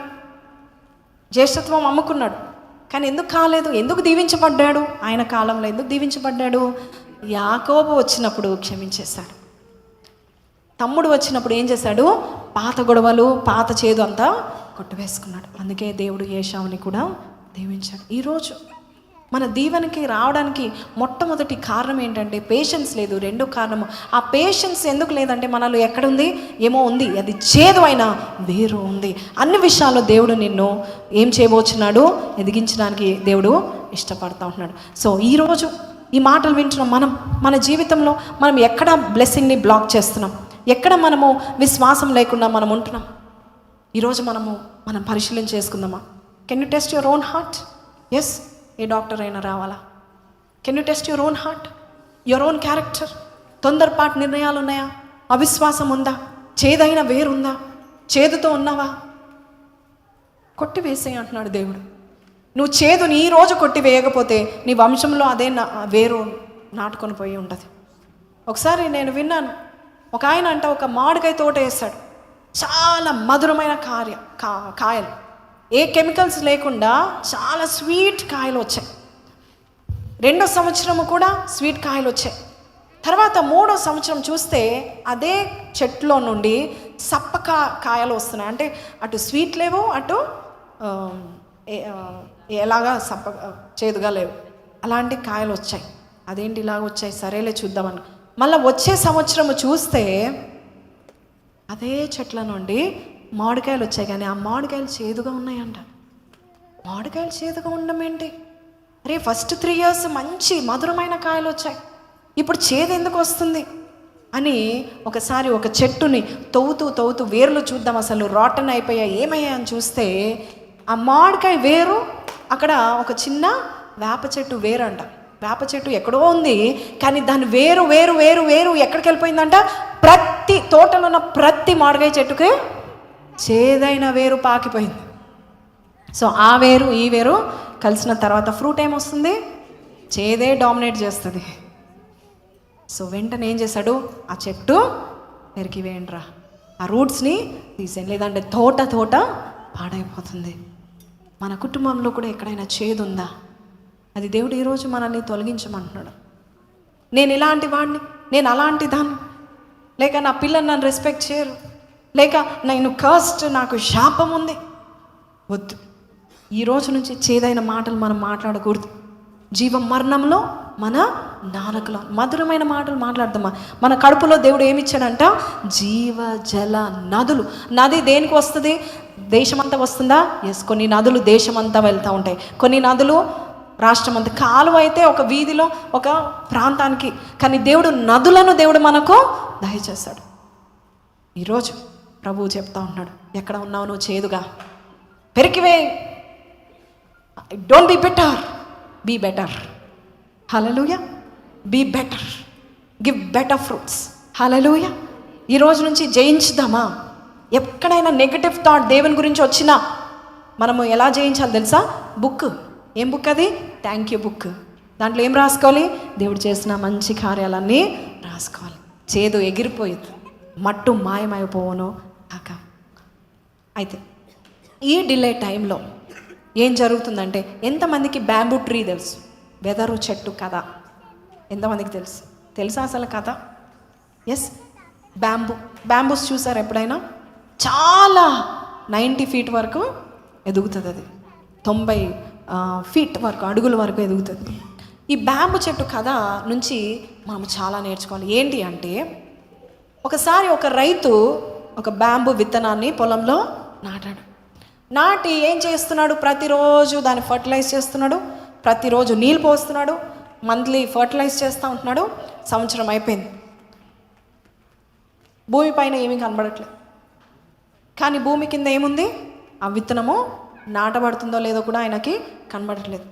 [SPEAKER 1] జ్యేష్ఠత్వం అమ్ముకున్నాడు. కానీ ఎందుకు కాలేదు? ఎందుకు దీవించబడ్డాడు? ఆయన కాలంలో ఎందుకు దీవించబడ్డాడు? యాకోబు వచ్చినప్పుడు క్షమించేశాడు. తమ్ముడు వచ్చినప్పుడు ఏం చేశాడు? పాత గొడవలు, పాత చేదు అంతా కొట్టువేసుకున్నాడు. అందుకే దేవుడు ఏశావుని కూడా దీవించాడు. ఈరోజు మన దీవెనకి రావడానికి మొట్టమొదటి కారణం ఏంటంటే పేషెన్స్ లేదు. రెండో కారణము, ఆ పేషెన్స్ ఎందుకు లేదంటే మనలో ఎక్కడుంది? ఏమో ఉంది, అది చేదు అయినా వేరు ఉంది. అన్ని విషయాల్లో దేవుడు నిన్ను ఏం చేయబోచున్నాడు? ఎదిగించడానికి దేవుడు ఇష్టపడతా ఉంటున్నాడు. సో ఈరోజు ఈ మాటలు వింటున్నాం మనం. మన జీవితంలో మనం ఎక్కడ బ్లెస్సింగ్ని బ్లాక్ చేస్తున్నాం, ఎక్కడ మనము విశ్వాసం లేకుండా మనం ఉంటున్నాం. ఈరోజు మనం పరిశీలన చేసుకుందామా? Can you test your own heart? Yes. ఏ డాక్టర్ అయినా రావాలా? Can you test your own heart, your own character? తొందరపాటు నిర్ణయాలు ఉన్నాయా? అవిశ్వాసం ఉందా? చేదైన వేరుందా? చేదుతో ఉన్నావా? కొట్టివేసే అంటున్నాడు దేవుడు. నువ్వు చేదుని ఈరోజు కొట్టివేయకపోతే నీ వంశంలో అదే వేరు నాటుకొని పోయి ఉండదు. ఒకసారి నేను విన్నాను, ఒక ఆయన అంట ఒక మామిడికాయ తోట వేస్తాడు. చాలా మధురమైన కాయలు, ఏ కెమికల్స్ లేకుండా చాలా స్వీట్ కాయలు వచ్చాయి. 2వ సంవత్సరము కూడా స్వీట్ కాయలు వచ్చాయి. తర్వాత 3వ సంవత్సరం చూస్తే అదే చెట్లో నుండి కాయలు వస్తున్నాయి. అంటే అటు స్వీట్ లేవు, అటు ఎలాగా చేదుగా లేవు, అలాంటి కాయలు వచ్చాయి. అదేంటి ఇలాగ వచ్చాయి? సరేలే చూద్దామని మళ్ళీ వచ్చే సంవత్సరము చూస్తే అదే చెట్ల నుండి మామిడికాయలు వచ్చాయి. కానీ ఆ మామిడికాయలు చేదుగా ఉన్నాయంట. మామిడికాయలు చేదుగా ఉండడం ఏంటి? అరే ఫస్ట్ 3 years మంచి మధురమైన కాయలు వచ్చాయి, ఇప్పుడు చేదు ఎందుకు వస్తుంది అని ఒకసారి ఒక చెట్టుని తవ్వుతూ వేర్లు చూద్దాం, అసలు రాటన్ అయిపోయాయి, ఏమయ్యా అని చూస్తే ఆ మామిడికాయ వేరు అక్కడ ఒక చిన్న వేప చెట్టు వేరంట. వేప చెట్టు ఎక్కడో ఉంది, కానీ దాని వేరు వేరు వేరు వేరు ఎక్కడికి వెళ్ళిపోయిందంట? ప్రతి తోటలో ఉన్న ప్రతి మామిడికాయ చెట్టుకి చేదైన వేరు పాకిపోయింది. సో ఆ వేరు ఈ వేరు కలిసిన తర్వాత ఫ్రూట్ ఏమొస్తుంది? చేదే డామినేట్ చేస్తుంది. సో వెంటనే ఏం చేశాడు? ఆ చెట్టు పెరికి వేయండిరా, ఆ రూట్స్ని తీసేయండి, లేదంటే తోట పాడైపోతుంది. మన కుటుంబంలో కూడా ఎక్కడైనా చేదు ఉందా? అది దేవుడు ఈరోజు మనల్ని తొలగించమంటున్నాడు. నేను ఇలాంటి వాడిని, నేను అలాంటి దాన్ని, లేక నా పిల్లలు నన్ను రెస్పెక్ట్ చేయరు, లేక నేను కర్స్ట్, నాకు శాపం ఉంది. వద్దు, ఈ రోజు నుంచి చేదైన మాటలు మనం మాట్లాడకూడదు. జీవం మరణంలో మన నాలుకలో. మధురమైన మాటలు మాట్లాడదామా. మన కడుపులో దేవుడు ఏమిచ్చాడంట? జీవ జల నదులు. నది దేనికి వస్తుంది? దేశమంతా వస్తుందా? ఎస్. కొన్ని నదులు దేశమంతా వెళ్తూ ఉంటాయి, కొన్ని నదులు రాష్ట్రం అంతా. కాలువ అయితే ఒక వీధిలో ఒక ప్రాంతానికి, కానీ దేవుడు మనకు దయచేస్తాడు. ఈరోజు ప్రభువు చెప్తా ఉన్నాడు, ఎక్కడ ఉన్నావు నువ్వు చేదుగా, పెరికివే. Don't be better, be better. Hallelujah. Be better, give better fruits. Hallelujah. ఈరోజు నుంచి జయించుదామా? ఎక్కడైనా నెగటివ్ థాట్ దేవుని గురించి వచ్చినా మనము ఎలా జయించాలి తెలుసా? బుక్. ఏం బుక్ అది? Thank you book. దాంట్లో ఏం రాసుకోవాలి? దేవుడు చేసిన మంచి కార్యాలన్నీ రాసుకోవాలి. చేదు ఎగిరిపోయేది, మట్టు మాయమైపోవను కాక. అయితే ఈ డిలే టైంలో ఏం జరుగుతుందంటే, ఎంతమందికి బ్యాంబూ ట్రీ తెలుసు? వెదరు చెట్టు కథ ఎంతమందికి తెలుసా అసలు కథ? ఎస్. బ్యాంబూస్ చూసారు ఎప్పుడైనా? చాలా 90 ఫీట్ వరకు ఎదుగుతుంది. అది 90 ఫీట్ వరకు, అడుగుల వరకు ఎదుగుతుంది. ఈ బ్యాంబూ చెట్టు కథ నుంచి మనం చాలా నేర్చుకోవాలి. ఏంటి అంటే, ఒకసారి ఒక రైతు ఒక బ్యాంబూ విత్తనాన్ని పొలంలో నాటి ఏం చేస్తున్నాడు? ప్రతిరోజు దాన్ని ఫర్టిలైజ్ చేస్తున్నాడు, ప్రతిరోజు నీళ్ళు పోస్తున్నాడు, మంత్లీ ఫర్టిలైజ్ చేస్తూ ఉంటున్నాడు. సంవత్సరం అయిపోయింది, భూమి పైన ఏమీ కనబడట్లేదు. కానీ భూమి కింద ఏముంది? ఆ విత్తనము నాటబడుతుందో లేదో కూడా ఆయనకి కనబడట్లేదు.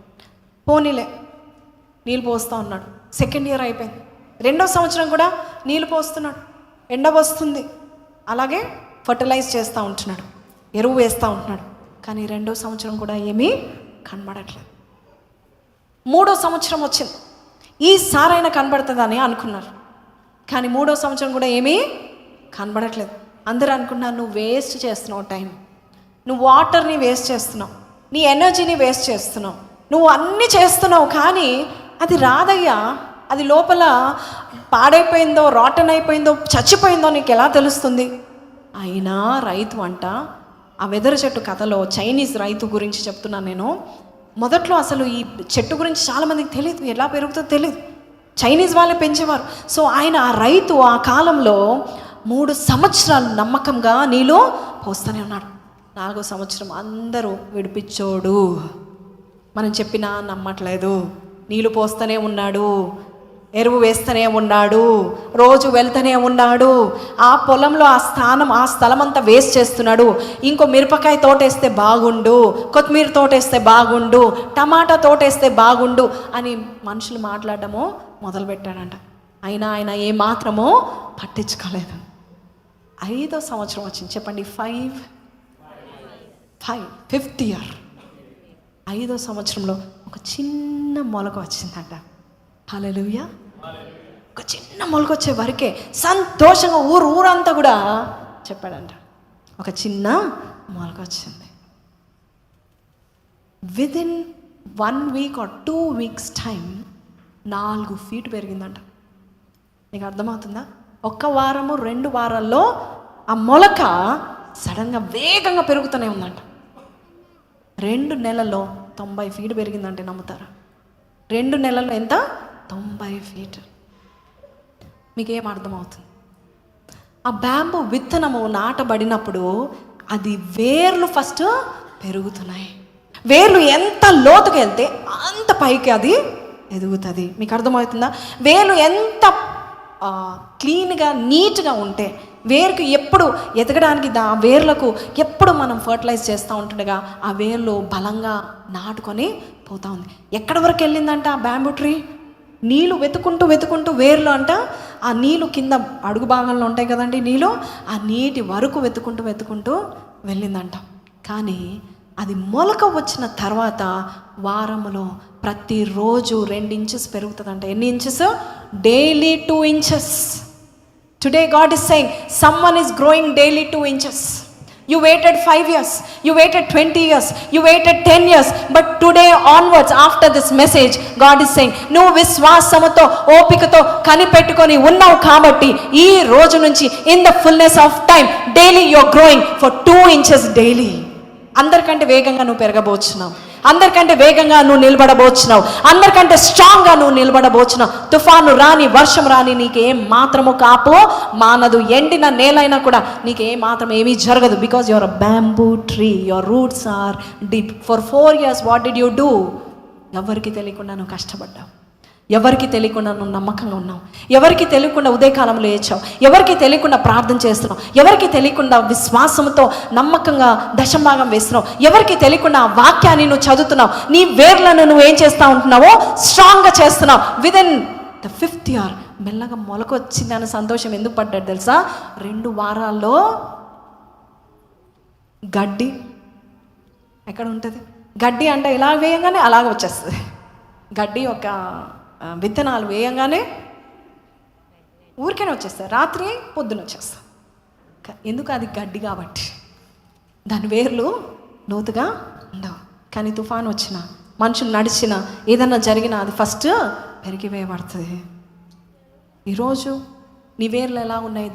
[SPEAKER 1] పోనీలే, నీళ్ళు పోస్తూ ఉన్నాడు. సెకండ్ ఇయర్ అయిపోయింది, 2వ సంవత్సరం కూడా నీళ్ళు పోస్తున్నాడు. ఎండ వస్తుంది, అలాగే ఫర్టిలైజ్ చేస్తూ ఉంటున్నాడు, ఎరువు వేస్తూ ఉంటున్నాడు. కానీ 2వ సంవత్సరం కూడా ఏమీ కనబడట్లేదు. 3వ సంవత్సరం వచ్చింది, ఈసారైనా కనబడుతుందని అనుకున్నారు. కానీ 3వ సంవత్సరం కూడా ఏమీ కనబడట్లేదు. అందరూ అనుకున్నారు, నువ్వు వేస్ట్ చేస్తున్నావు టైం, నువ్వు వాటర్ని వేస్ట్ చేస్తున్నావు, నీ ఎనర్జీని వేస్ట్ చేస్తున్నావు, నువ్వు అన్నీ చేస్తున్నావు, కానీ అది రాదయ్యా. అది లోపల పాడైపోయిందో, రాటన్ అయిపోయిందో, చచ్చిపోయిందో నీకు ఎలా తెలుస్తుంది? అయినా రైతు అంట, ఆ వెదరు చెట్టు కథలో చైనీస్ రైతు గురించి చెప్తున్నాను నేను. మొదట్లో అసలు ఈ చెట్టు గురించి చాలామందికి తెలియదు, ఎలా పెరుగుతుందో తెలియదు, చైనీస్ వాళ్ళే పెంచేవారు. సో ఆయన, ఆ రైతు ఆ కాలంలో 3 సంవత్సరాలు నమ్మకంగా నీళ్ళు పోస్తూనే ఉన్నాడు. 4వ సంవత్సరం అందరూ విడిపించోడు, మనం చెప్పినా నమ్మట్లేదు, నీళ్ళు పోస్తూనే ఉన్నాడు, ఎరువు వేస్తూనే ఉన్నాడు, రోజు వెళ్తూనే ఉన్నాడు. ఆ పొలంలో ఆ స్థలం అంతా వేస్ట్ చేస్తున్నాడు. ఇంకో మిరపకాయ తోటేస్తే బాగుండు, కొత్తిమీర తోటేస్తే బాగుండు, టమాటా తోటేస్తే బాగుండు అని మనుషులు మాట్లాడటము మొదలుపెట్టాడంట. అయినా ఆయన ఏమాత్రమో పట్టించుకోలేదు. 5వ సంవత్సరం వచ్చింది. చెప్పండి, 5th ఇయర్. 5వ సంవత్సరంలో ఒక చిన్న మొలక వచ్చిందంట. హల్లెలూయా. ఒక చిన్న మొలక వచ్చే వరకే సంతోషంగా ఊరంతా కూడా చెప్పాడంట, ఒక చిన్న మొలక వచ్చింది. Within 1 week or 2 weeks time 4 feet పెరిగిందంట. నీకు అర్థమవుతుందా? 1 వారము 2 వారాల్లో ఆ మొలక సడన్గా వేగంగా పెరుగుతూనే ఉందంట. 2 నెలల్లో 90 ఫీట్ పెరిగిందంటే నమ్ముతారా? 2 నెలల్లో ఎంత? 90 ఫీట్. మీకేం అర్థమవుతుంది? ఆ బ్యాంబూ విత్తనము నాటబడినప్పుడు అది వేర్లు ఫస్ట్ పెరుగుతున్నాయి. వేర్లు ఎంత లోతుకు వెళ్తే అంత పైకి అది ఎదుగుతుంది. మీకు అర్థమవుతుందా? వేర్లు ఎంత క్లీన్గా నీట్గా ఉంటే వేరుకు ఎప్పుడు ఎదగడానికి ఆ వేర్లకు ఎప్పుడు మనం ఫర్టిలైజ్ చేస్తూ ఉంటుండగా ఆ వేర్లు బలంగా నాటుకొని పోతా ఉంది. ఎక్కడి వరకు వెళ్ళిందంట ఆ బ్యాంబూ ట్రీ? నీళ్ళు వెతుకుంటూ వేర్లు అంట ఆ నీళ్ళు కింద అడుగు భాగంలో ఉంటాయి కదండి నీళ్ళు, ఆ నీటి వరకు వెతుకుంటూ వెళ్ళిందంట. కానీ అది మొలక వచ్చిన తర్వాత వారములో ప్రతిరోజు 2 ఇంచెస్ పెరుగుతుందంట. ఎన్ని inches? Daily 2 inches. Today God is saying someone is growing daily 2 inches. You waited 5 years, you waited 20 years, you waited 10 years, but today onwards after this message God is saying నువ్వు విశ్వాసముతో ఓపికతో కనిపెట్టుకొని ఉన్నావు కాబట్టి ఈ రోజు నుంచి in the fullness of time daily you are growing for 2 inches daily. అందరికంటే వేగంగా నువ్వు పెరగబోతున్నావు. అందరికంటే వేగంగా నువ్వు నిలబడబోచున్నావు, అందరికంటే స్ట్రాంగ్గా నువ్వు నిలబడబోచున్నావు. తుఫాను రాని, వర్షం రాని నీకు ఏం మాత్రము కాపు మానదు. ఎండిన నేలైనా కూడా నీకు ఏ మాత్రం ఏమీ జరగదు. Because your a bamboo tree, your roots are deep. For 4 years what did you do? ఎవరికి తెలియకుండా నువ్వు కష్టపడ్డావు, ఎవరికి తెలియకుండా నువ్వు నమ్మకంగా ఉన్నావు, ఎవరికి తెలియకుండా ఉదయకాలంలో లేచావు, ఎవరికి తెలియకుండా ప్రార్థన చేస్తున్నావు, ఎవరికి తెలియకుండా విశ్వాసంతో నమ్మకంగా దశభాగం వేస్తున్నావు, ఎవరికి తెలియకుండా ఆ వాక్యాన్ని నువ్వు చదువుతున్నావు. నీ వేర్లను నువ్వు ఏం చేస్తూ ఉంటున్నావో స్ట్రాంగ్గా చేస్తున్నావు. విదిన్ ద 5th year మెల్లగా మొలకొచ్చిందని సంతోషం ఎందుకు పడ్డాడు తెలుసా? 2 వారాల్లో గడ్డి ఎక్కడ ఉంటుంది? గడ్డి అంటే ఇలా వేయంగానే అలాగ వచ్చేస్తుంది. గడ్డి ఒక విత్తనాలు వేయంగానే ఊరికేనే వచ్చేస్తాయి, రాత్రి పొద్దున వచ్చేస్తాయి. ఎందుకు? అది గడ్డి కాబట్టి దాని వేర్లు లోతుగా ఉండవు. కానీ తుఫాను వచ్చినా, మనుషులు నడిచినా, ఏదన్నా జరిగినా అది ఫస్ట్ పెరిగివేయబడుతుంది. ఈరోజు నీ వేర్లు ఎలా ఉన్నాయి?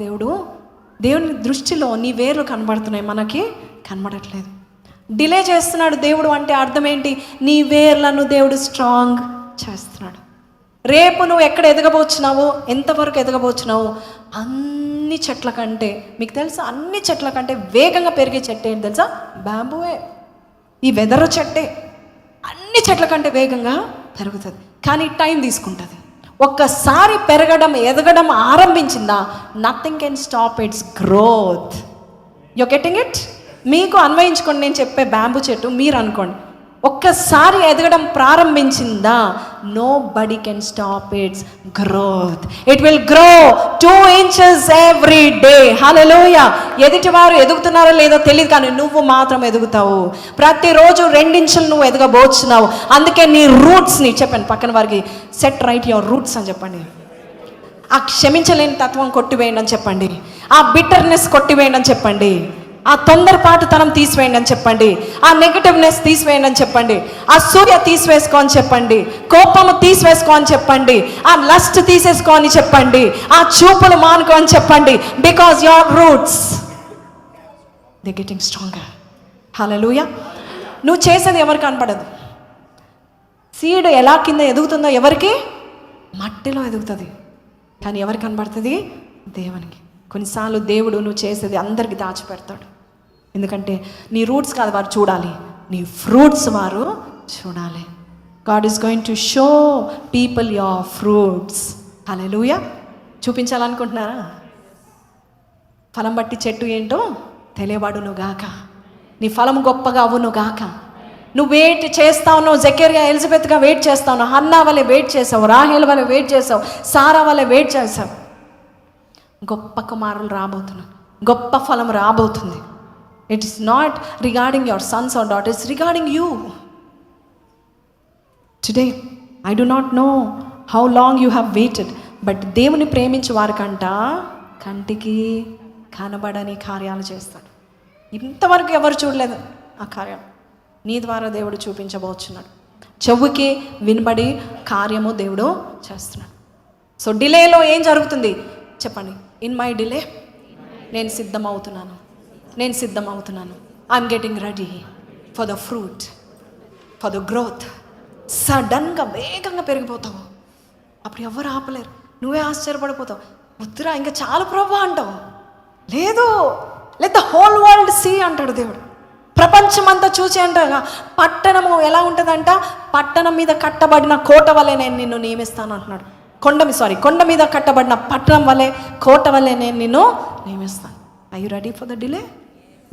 [SPEAKER 1] దేవుని దృష్టిలో నీ వేర్లు కనబడుతున్నాయి, మనకి కనబడట్లేదు. డిలే చేస్తున్నాడు దేవుడు అంటే అర్థం ఏంటి? నీ వేర్లను దేవుడు స్ట్రాంగ్ చేస్తున్నాడు. రేపు నువ్వు ఎక్కడ ఎదగబోచున్నావో, ఎంతవరకు ఎదగబోచున్నావో, అన్ని చెట్ల కంటే, మీకు తెలుసా, అన్ని చెట్ల కంటే వేగంగా పెరిగే చెట్టు ఏంటి తెలుసా? బ్యాంబూయే. ఈ వెదర్ చెట్టే అన్ని చెట్ల కంటే వేగంగా పెరుగుతుంది, కానీ టైం తీసుకుంటుంది. ఒక్కసారి పెరగడం, ఎదగడం ఆరంభించిందా, nothing can stop its growth. You getting it? మీకు అన్వయించుకోండి నేను చెప్పే బ్యాంబూ చెట్టు, మీరు అనుకోండి. ఒక్కసారి ఎదగడం ప్రారంభించిందా, nobody can stop its growth. It will grow 2 inches every day. Hallelujah. ఎదుటి వారు ఎదుగుతున్నారో లేదో తెలియదు, కానీ నువ్వు మాత్రం ఎదుగుతావు. ప్రతిరోజు 2 inches నువ్వు ఎదగబోచున్నావు. అందుకే నీ రూట్స్ని చెప్పండి, పక్కన వారికి సెట్ రైట్ యువర్ రూట్స్ అని చెప్పండి. ఆ క్షమించలేని తత్వం కొట్టివేయండి అని చెప్పండి. ఆ బిట్టర్నెస్ కొట్టివేయండి అని చెప్పండి. ఆ తొందరపాటుతనం తీసివేయండి అని చెప్పండి. ఆ నెగటివ్నెస్ తీసివేయండి అని చెప్పండి. ఆ సూర్య తీసివేసుకో అని చెప్పండి. కోపము తీసివేసుకో అని చెప్పండి. ఆ లస్ట్ తీసేసుకో అని చెప్పండి. ఆ చూపులు మానుకో అని చెప్పండి. Because your roots they getting stronger. Hallelujah. నువ్వు చేసేది ఎవరికి కనపడదు. సీడ్ ఎలా కింద ఎదుగుతుందో ఎవరికి? మట్టిలో ఎదుగుతుంది. కానీ ఎవరికి కనబడుతుంది? దేవునికి. కొన్నిసార్లు దేవుడు నువ్వు చేసేది అందరికీ దాచిపెడతాడు. ఎందుకంటే నీ రూట్స్ కాదు వారు చూడాలి, నీ ఫ్రూట్స్ వారు చూడాలి. God is going to show people your fruits. Hallelujah. చూపించాలనుకుంటున్నారా? ఫలం బట్టి చెట్టు ఏంటో తెలియబడును గాక, నీ ఫలం గొప్పగా అవును గాక. నువ్వు వెయిట్ చేస్తా ఉన్నావు, జకర్యా ఎలిజబెత్గా వెయిట్ చేస్తా ఉన్నావు, హన్నా వలె వెయిట్ చేసావు, రాహేల్ వలె వెయిట్ చేసావు, సారా వలె వెయిట్ చేసావు. గొప్ప కుమారులు రాబోతున్నారు, గొప్ప ఫలం రాబోతుంది. It is not regarding your sons or daughters, regarding you. Today I do not know how long you have waited, but దేవుని ప్రేమించే వారికంట కంటికి కనబడని కార్యాలు చేస్తాడు. ఇంతవరకు ఎవరు చూడలేదు ఆ కార్యం, నీ ద్వారా దేవుడు చూపించబోచున్నాడు. చెవుకి వినబడి కార్యము దేవుడు చేస్తున్నాడు. సో డిలేలో ఏం జరుగుతుంది చెప్పండి? ఇన్ మై డిలే నేను సిద్ధమవుతున్నాను, నేను సిద్ధమవుతున్నాను. I'm getting ready for the fruit, for the growth. సడన్గా వేగంగా పెరిగిపోతావు, అప్పుడు ఎవరు ఆపలేరు. నువ్వే ఆశ్చర్యపడిపోతావు. వద్దురా ఇంకా చాలా ప్రభు అంటావు. లేదు, let the whole world see అంటాడు దేవుడు. ప్రపంచం అంతా చూసి అంటగా పట్టణము ఎలా ఉంటుందంట, పట్టణం మీద కట్టబడిన కోట వలె నేను నిన్ను నియమిస్తాను అంటున్నాడు. కొండ మీద కట్టబడిన పట్టణం వలె, కోట వలె నేను నిన్ను నియమిస్తాను. I you ready for the delay?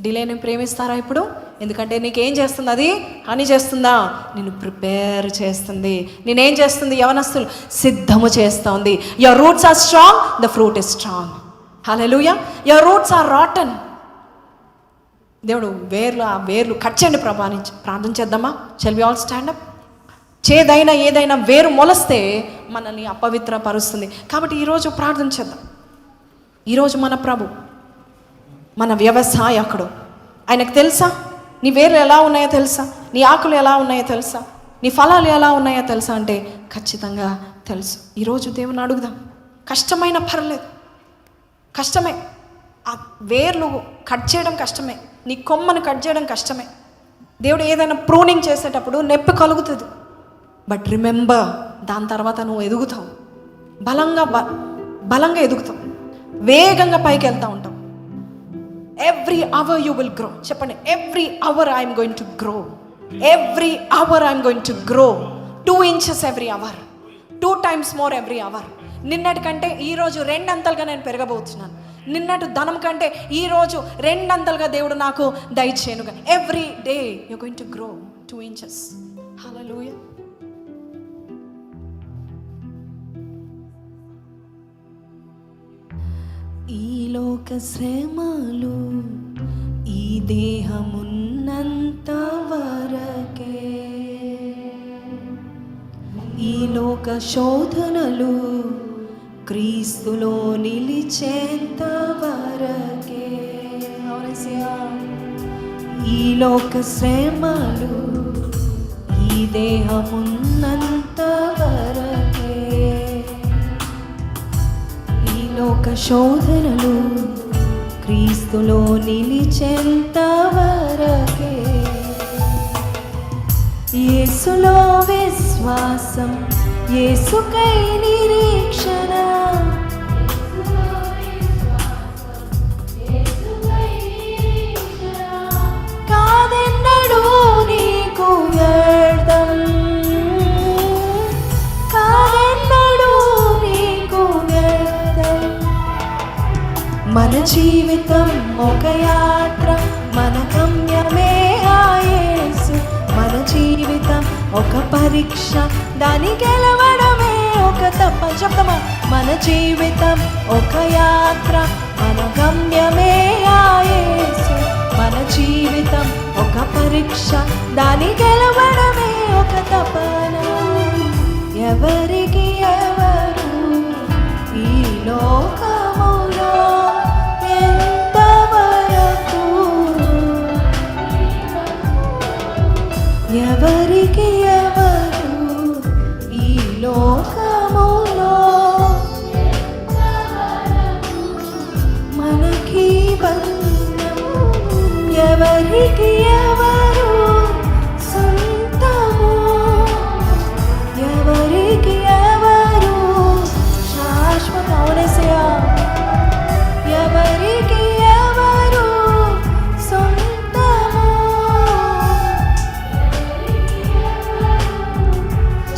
[SPEAKER 1] డిలేని ప్రేమిస్తారా ఇప్పుడు? ఎందుకంటే నీకేం చేస్తుంది? అది హాని చేస్తుందా? నిన్ను ప్రిపేర్ చేస్తుంది. నేనేం చేస్తుంది? యవనస్తులు సిద్ధము చేస్తుంది. Your roots are strong, the fruit is strong. Hallelujah. Your roots are rotten. దేవుడు ఆ వేర్లు కట్ చేయండి ప్రభా అని ప్రార్థన చేద్దామా? Shall we all stand up? ఏదైనా వేరు మొలస్తే మనల్ని అపవిత్రపరుస్తుంది. కాబట్టి ఈరోజు ప్రార్థన చేద్దాం. ఈరోజు మన ప్రభు, మన వ్యవసాయకుడు, ఆయనకు తెలుసా నీ వేర్లు ఎలా ఉన్నాయో తెలుసా, నీ ఆకులు ఎలా ఉన్నాయో తెలుసా, నీ ఫలాలు ఎలా ఉన్నాయో తెలుసా అంటే ఖచ్చితంగా తెలుసు. ఈరోజు దేవుని అడుగుదాం. కష్టమైన పర్లేదు, కష్టమే. ఆ వేర్లు కట్ చేయడం కష్టమే, నీ కొమ్మను కట్ చేయడం కష్టమే, దేవుడు ఏదైనా ప్రూనింగ్ చేసేటప్పుడు నొప్పి కలుగుతుంది, బట్ రిమెంబర్, దాని తర్వాత నువ్వు ఎదుగుతావు, బలంగా ఎదుగుతావు, వేగంగా పైకి వెళ్తూ ఉంటావు. Every hour you will grow. చెప్పండి, every hour I'm going to grow. Every hour I'm going to grow 2 inches every hour, 2 times more every hour. నిన్నటి కంటే ఈరోజు 2 అంతలుగా నేను పెరగబోతున్నాను. నిన్నటి ధనం కంటే ఈరోజు 2 అంతలుగా దేవుడు నాకు దయచేయనుగా. Every day you going to grow 2 inches. Hallelujah. ఈ లోక శ్రమలు ఈ దేహమున్నంత వరకే, ఈ లోక శోధనలు క్రీస్తులో నిలిచేంత వరకే. ఈ లోక శ్రమలు ఈ దేహమున్నంత వరకే, ఈ లోక శోధనలు క్రీస్తులో నిలిచేంత వరకే. యేసులో విశ్వాసం, యేసుకై నిరీక్షణ, కాదెన్నడూ నీకు వ్యర్థం, కాదెన్నడూ నీకు వ్యర్థం. మన జీవితం ఒక యాత్ర, మన గమ్యమే ఆ యేసు. మన జీవితం ఒక పరీక్ష, దాని గెలవడమే ఒక తప్ప. చెప్తామా? మన జీవితం ఒక యాత్ర, మన గమ్యమే ఆ యేసు. మన జీవితం ఒక పరీక్ష, దాని గెలవడమే ఒక తపన. ఎవరికి ఎవరు ఈ లోకములో ఎంతవరకు, ఎవరికి ఎవరు ఈ లోకములో మనకి బంధం, ఎవరికి ఎవరు సొంతము, ఎవరికి ఎవరు శాశ్వత. అవునేసయ్యా. ఎవరికి ఎవరు సొంతము.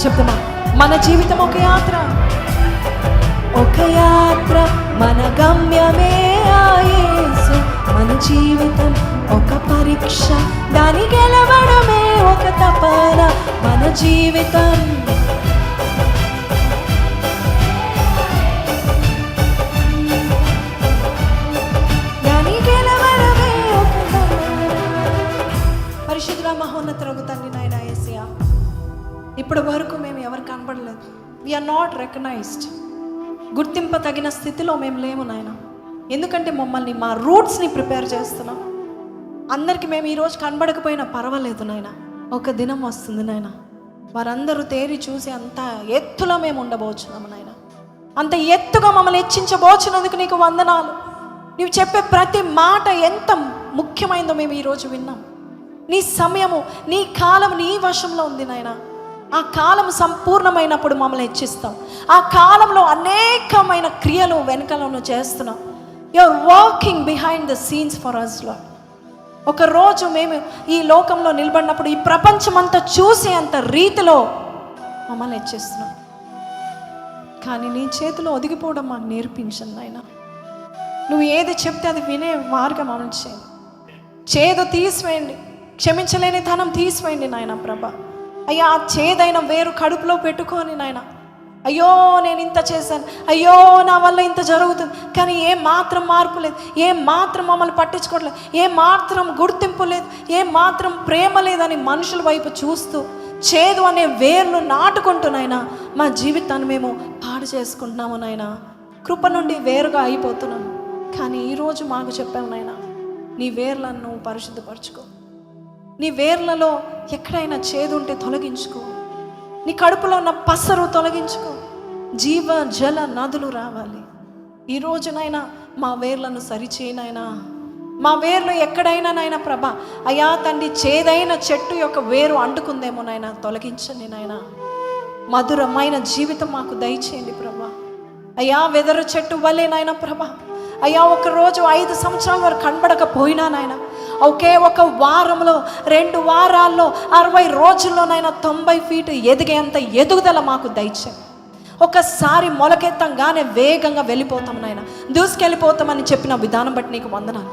[SPEAKER 1] చెప్తామా? మన జీవితం ఒక యాత్ర, ఒక యాత్ర, మన గమ్యమే ఆ యేసు. మన జీవితం ఒక పరీక్ష, దాని గెలవడమే ఒక తపన. మన జీవితం దాని గెలవడమే ఒక తపన. పరిశుద్ధుల మహోన్నతులకు తండ్రి నాయనా యేసయ్యా, ఇప్పటి వరకు మేము ఎవరు కనబడలేదు. We are not recognized. గుర్తింప తగిన స్థితిలో మేము లేము నాయన. ఎందుకంటే మమ్మల్ని, మా రూట్స్ని ప్రిపేర్ చేస్తున్నాం. అందరికీ మేము ఈరోజు కనబడకపోయినా పర్వాలేదు నాయన. ఒక దినం వస్తుంది నాయన, వారందరూ తేరి చూసి అంత ఎత్తులో మేము ఉండబోచున్నాము నాయన. అంత ఎత్తుగా మమ్మల్ని హెచ్చించబోచున్నందుకు నీకు వందనాలు. నీవు చెప్పే ప్రతి మాట ఎంత ముఖ్యమైందో మేము ఈరోజు విన్నాం. నీ సమయము, నీ కాలం నీ వశంలో ఉంది నాయన. ఆ కాలం సంపూర్ణమైనప్పుడు మమ్మల్ని హెచ్చిస్తాం. ఆ కాలంలో అనేకమైన క్రియలు వెనకలను చేస్తున్నాం. You're walking behind the scenes for us Lord. ఒకరోజు మేము ఈ లోకంలో నిలబడినప్పుడు ఈ ప్రపంచమంతా చూసే అంత రీతిలో మమ్మల్ని హెచ్చిస్తున్నాం. కానీ నీ చేతిలో ఒదిగిపోవడం మాకు నేర్పించండి నాయన. నువ్వు ఏది చెప్తే అది వినే మార్గం మమ్మల్ని చేయండి. చేదు తీసివేయండి, క్షమించలేని ధనం తీసివేయండి నాయన ప్రభా. అయ్యా, ఆ చేదైన వేరు కడుపులో పెట్టుకొని నాయన, అయ్యో నేను ఇంత చేశాను, అయ్యో నా వల్ల ఇంత జరుగుతుంది, కానీ ఏ మాత్రం మార్పు లేదు, ఏ మాత్రం మమ్మల్ని పట్టించుకోవట్లేదు, ఏ మాత్రం గుర్తింపు లేదు, ఏ మాత్రం ప్రేమ లేదని మనుషుల వైపు చూస్తూ చేదు అనే వేర్లు నాటుకుంటున్నాయినా మా జీవితాన్ని మేము పాడు చేసుకుంటున్నాము నాయన. కృప నుండి వేరుగా అయిపోతున్నాము. కానీ ఈరోజు మాకు చెప్పాము నాయన, నీ వేర్లను నువ్వు పరిశుద్ధపరచుకో. నీ వేర్లలో ఎక్కడైనా చేదు ఉంటే తొలగించుకో. నీ కడుపులో ఉన్న పసరు తొలగించుకో. జీవ జల నదులు రావాలి. ఈరోజునైనా మా వేర్లను సరిచేయనైనా, మా వేర్లు ఎక్కడైనా నాయన ప్రభ, అయ్యా తండ్రి చేదైన చెట్టు యొక్క వేరు అంటుకుందేమో నాయన, తొలగించండి నాయన. మధురమైన జీవితం మాకు దయచేయండి ప్రభా. అయ్యా వెదరు చెట్టు వల్లే నాయన ప్రభ, అయ్యా ఒక రోజు 5 సంవత్సరాల వరకు కనబడకపోయినా నాయన, ఒకే ఒక వారంలో 2 వారాల్లో 60 రోజుల్లోనైనా 90 ఫీట్ ఎదిగేంత ఎదుగుదల మాకు దయచేయండి. ఒకసారి మొలకెత్తంగానే వేగంగా వెళ్ళిపోతాం నాయన, దూసుకెళ్ళిపోతామని చెప్పిన విధానం బట్టి నీకు వందనాలు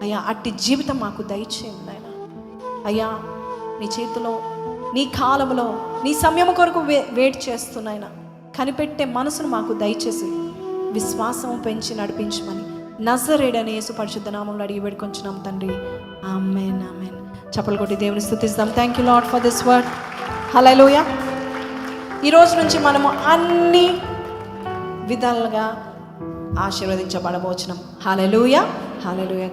[SPEAKER 1] అయ్యా. అట్టి జీవితం మాకు దయచేయండి నాయన. అయ్యా నీ చేతిలో, నీ కాలంలో, నీ సమయం కొరకు వెయిట్ చేస్తున్నాయన, కనిపెట్టే మనసును మాకు దయచేసి విశ్వాసం పెంచి నడిపించమని నజరేయుడైన యేసు పరిశుద్ధ నామములో అడిగి వేడుకొంచున్నాం తండ్రి. ఆమేన్, ఆమేన్. చప్పలు కొట్టి దేవుని స్తుతిస్తాం. Thank you Lord for this word. Hallelujah. ఈరోజు నుంచి మనము అన్ని విధాలుగా ఆశీర్వదించబడబోచున్నాం. హల్లెలూయా, హల్లెలూయా.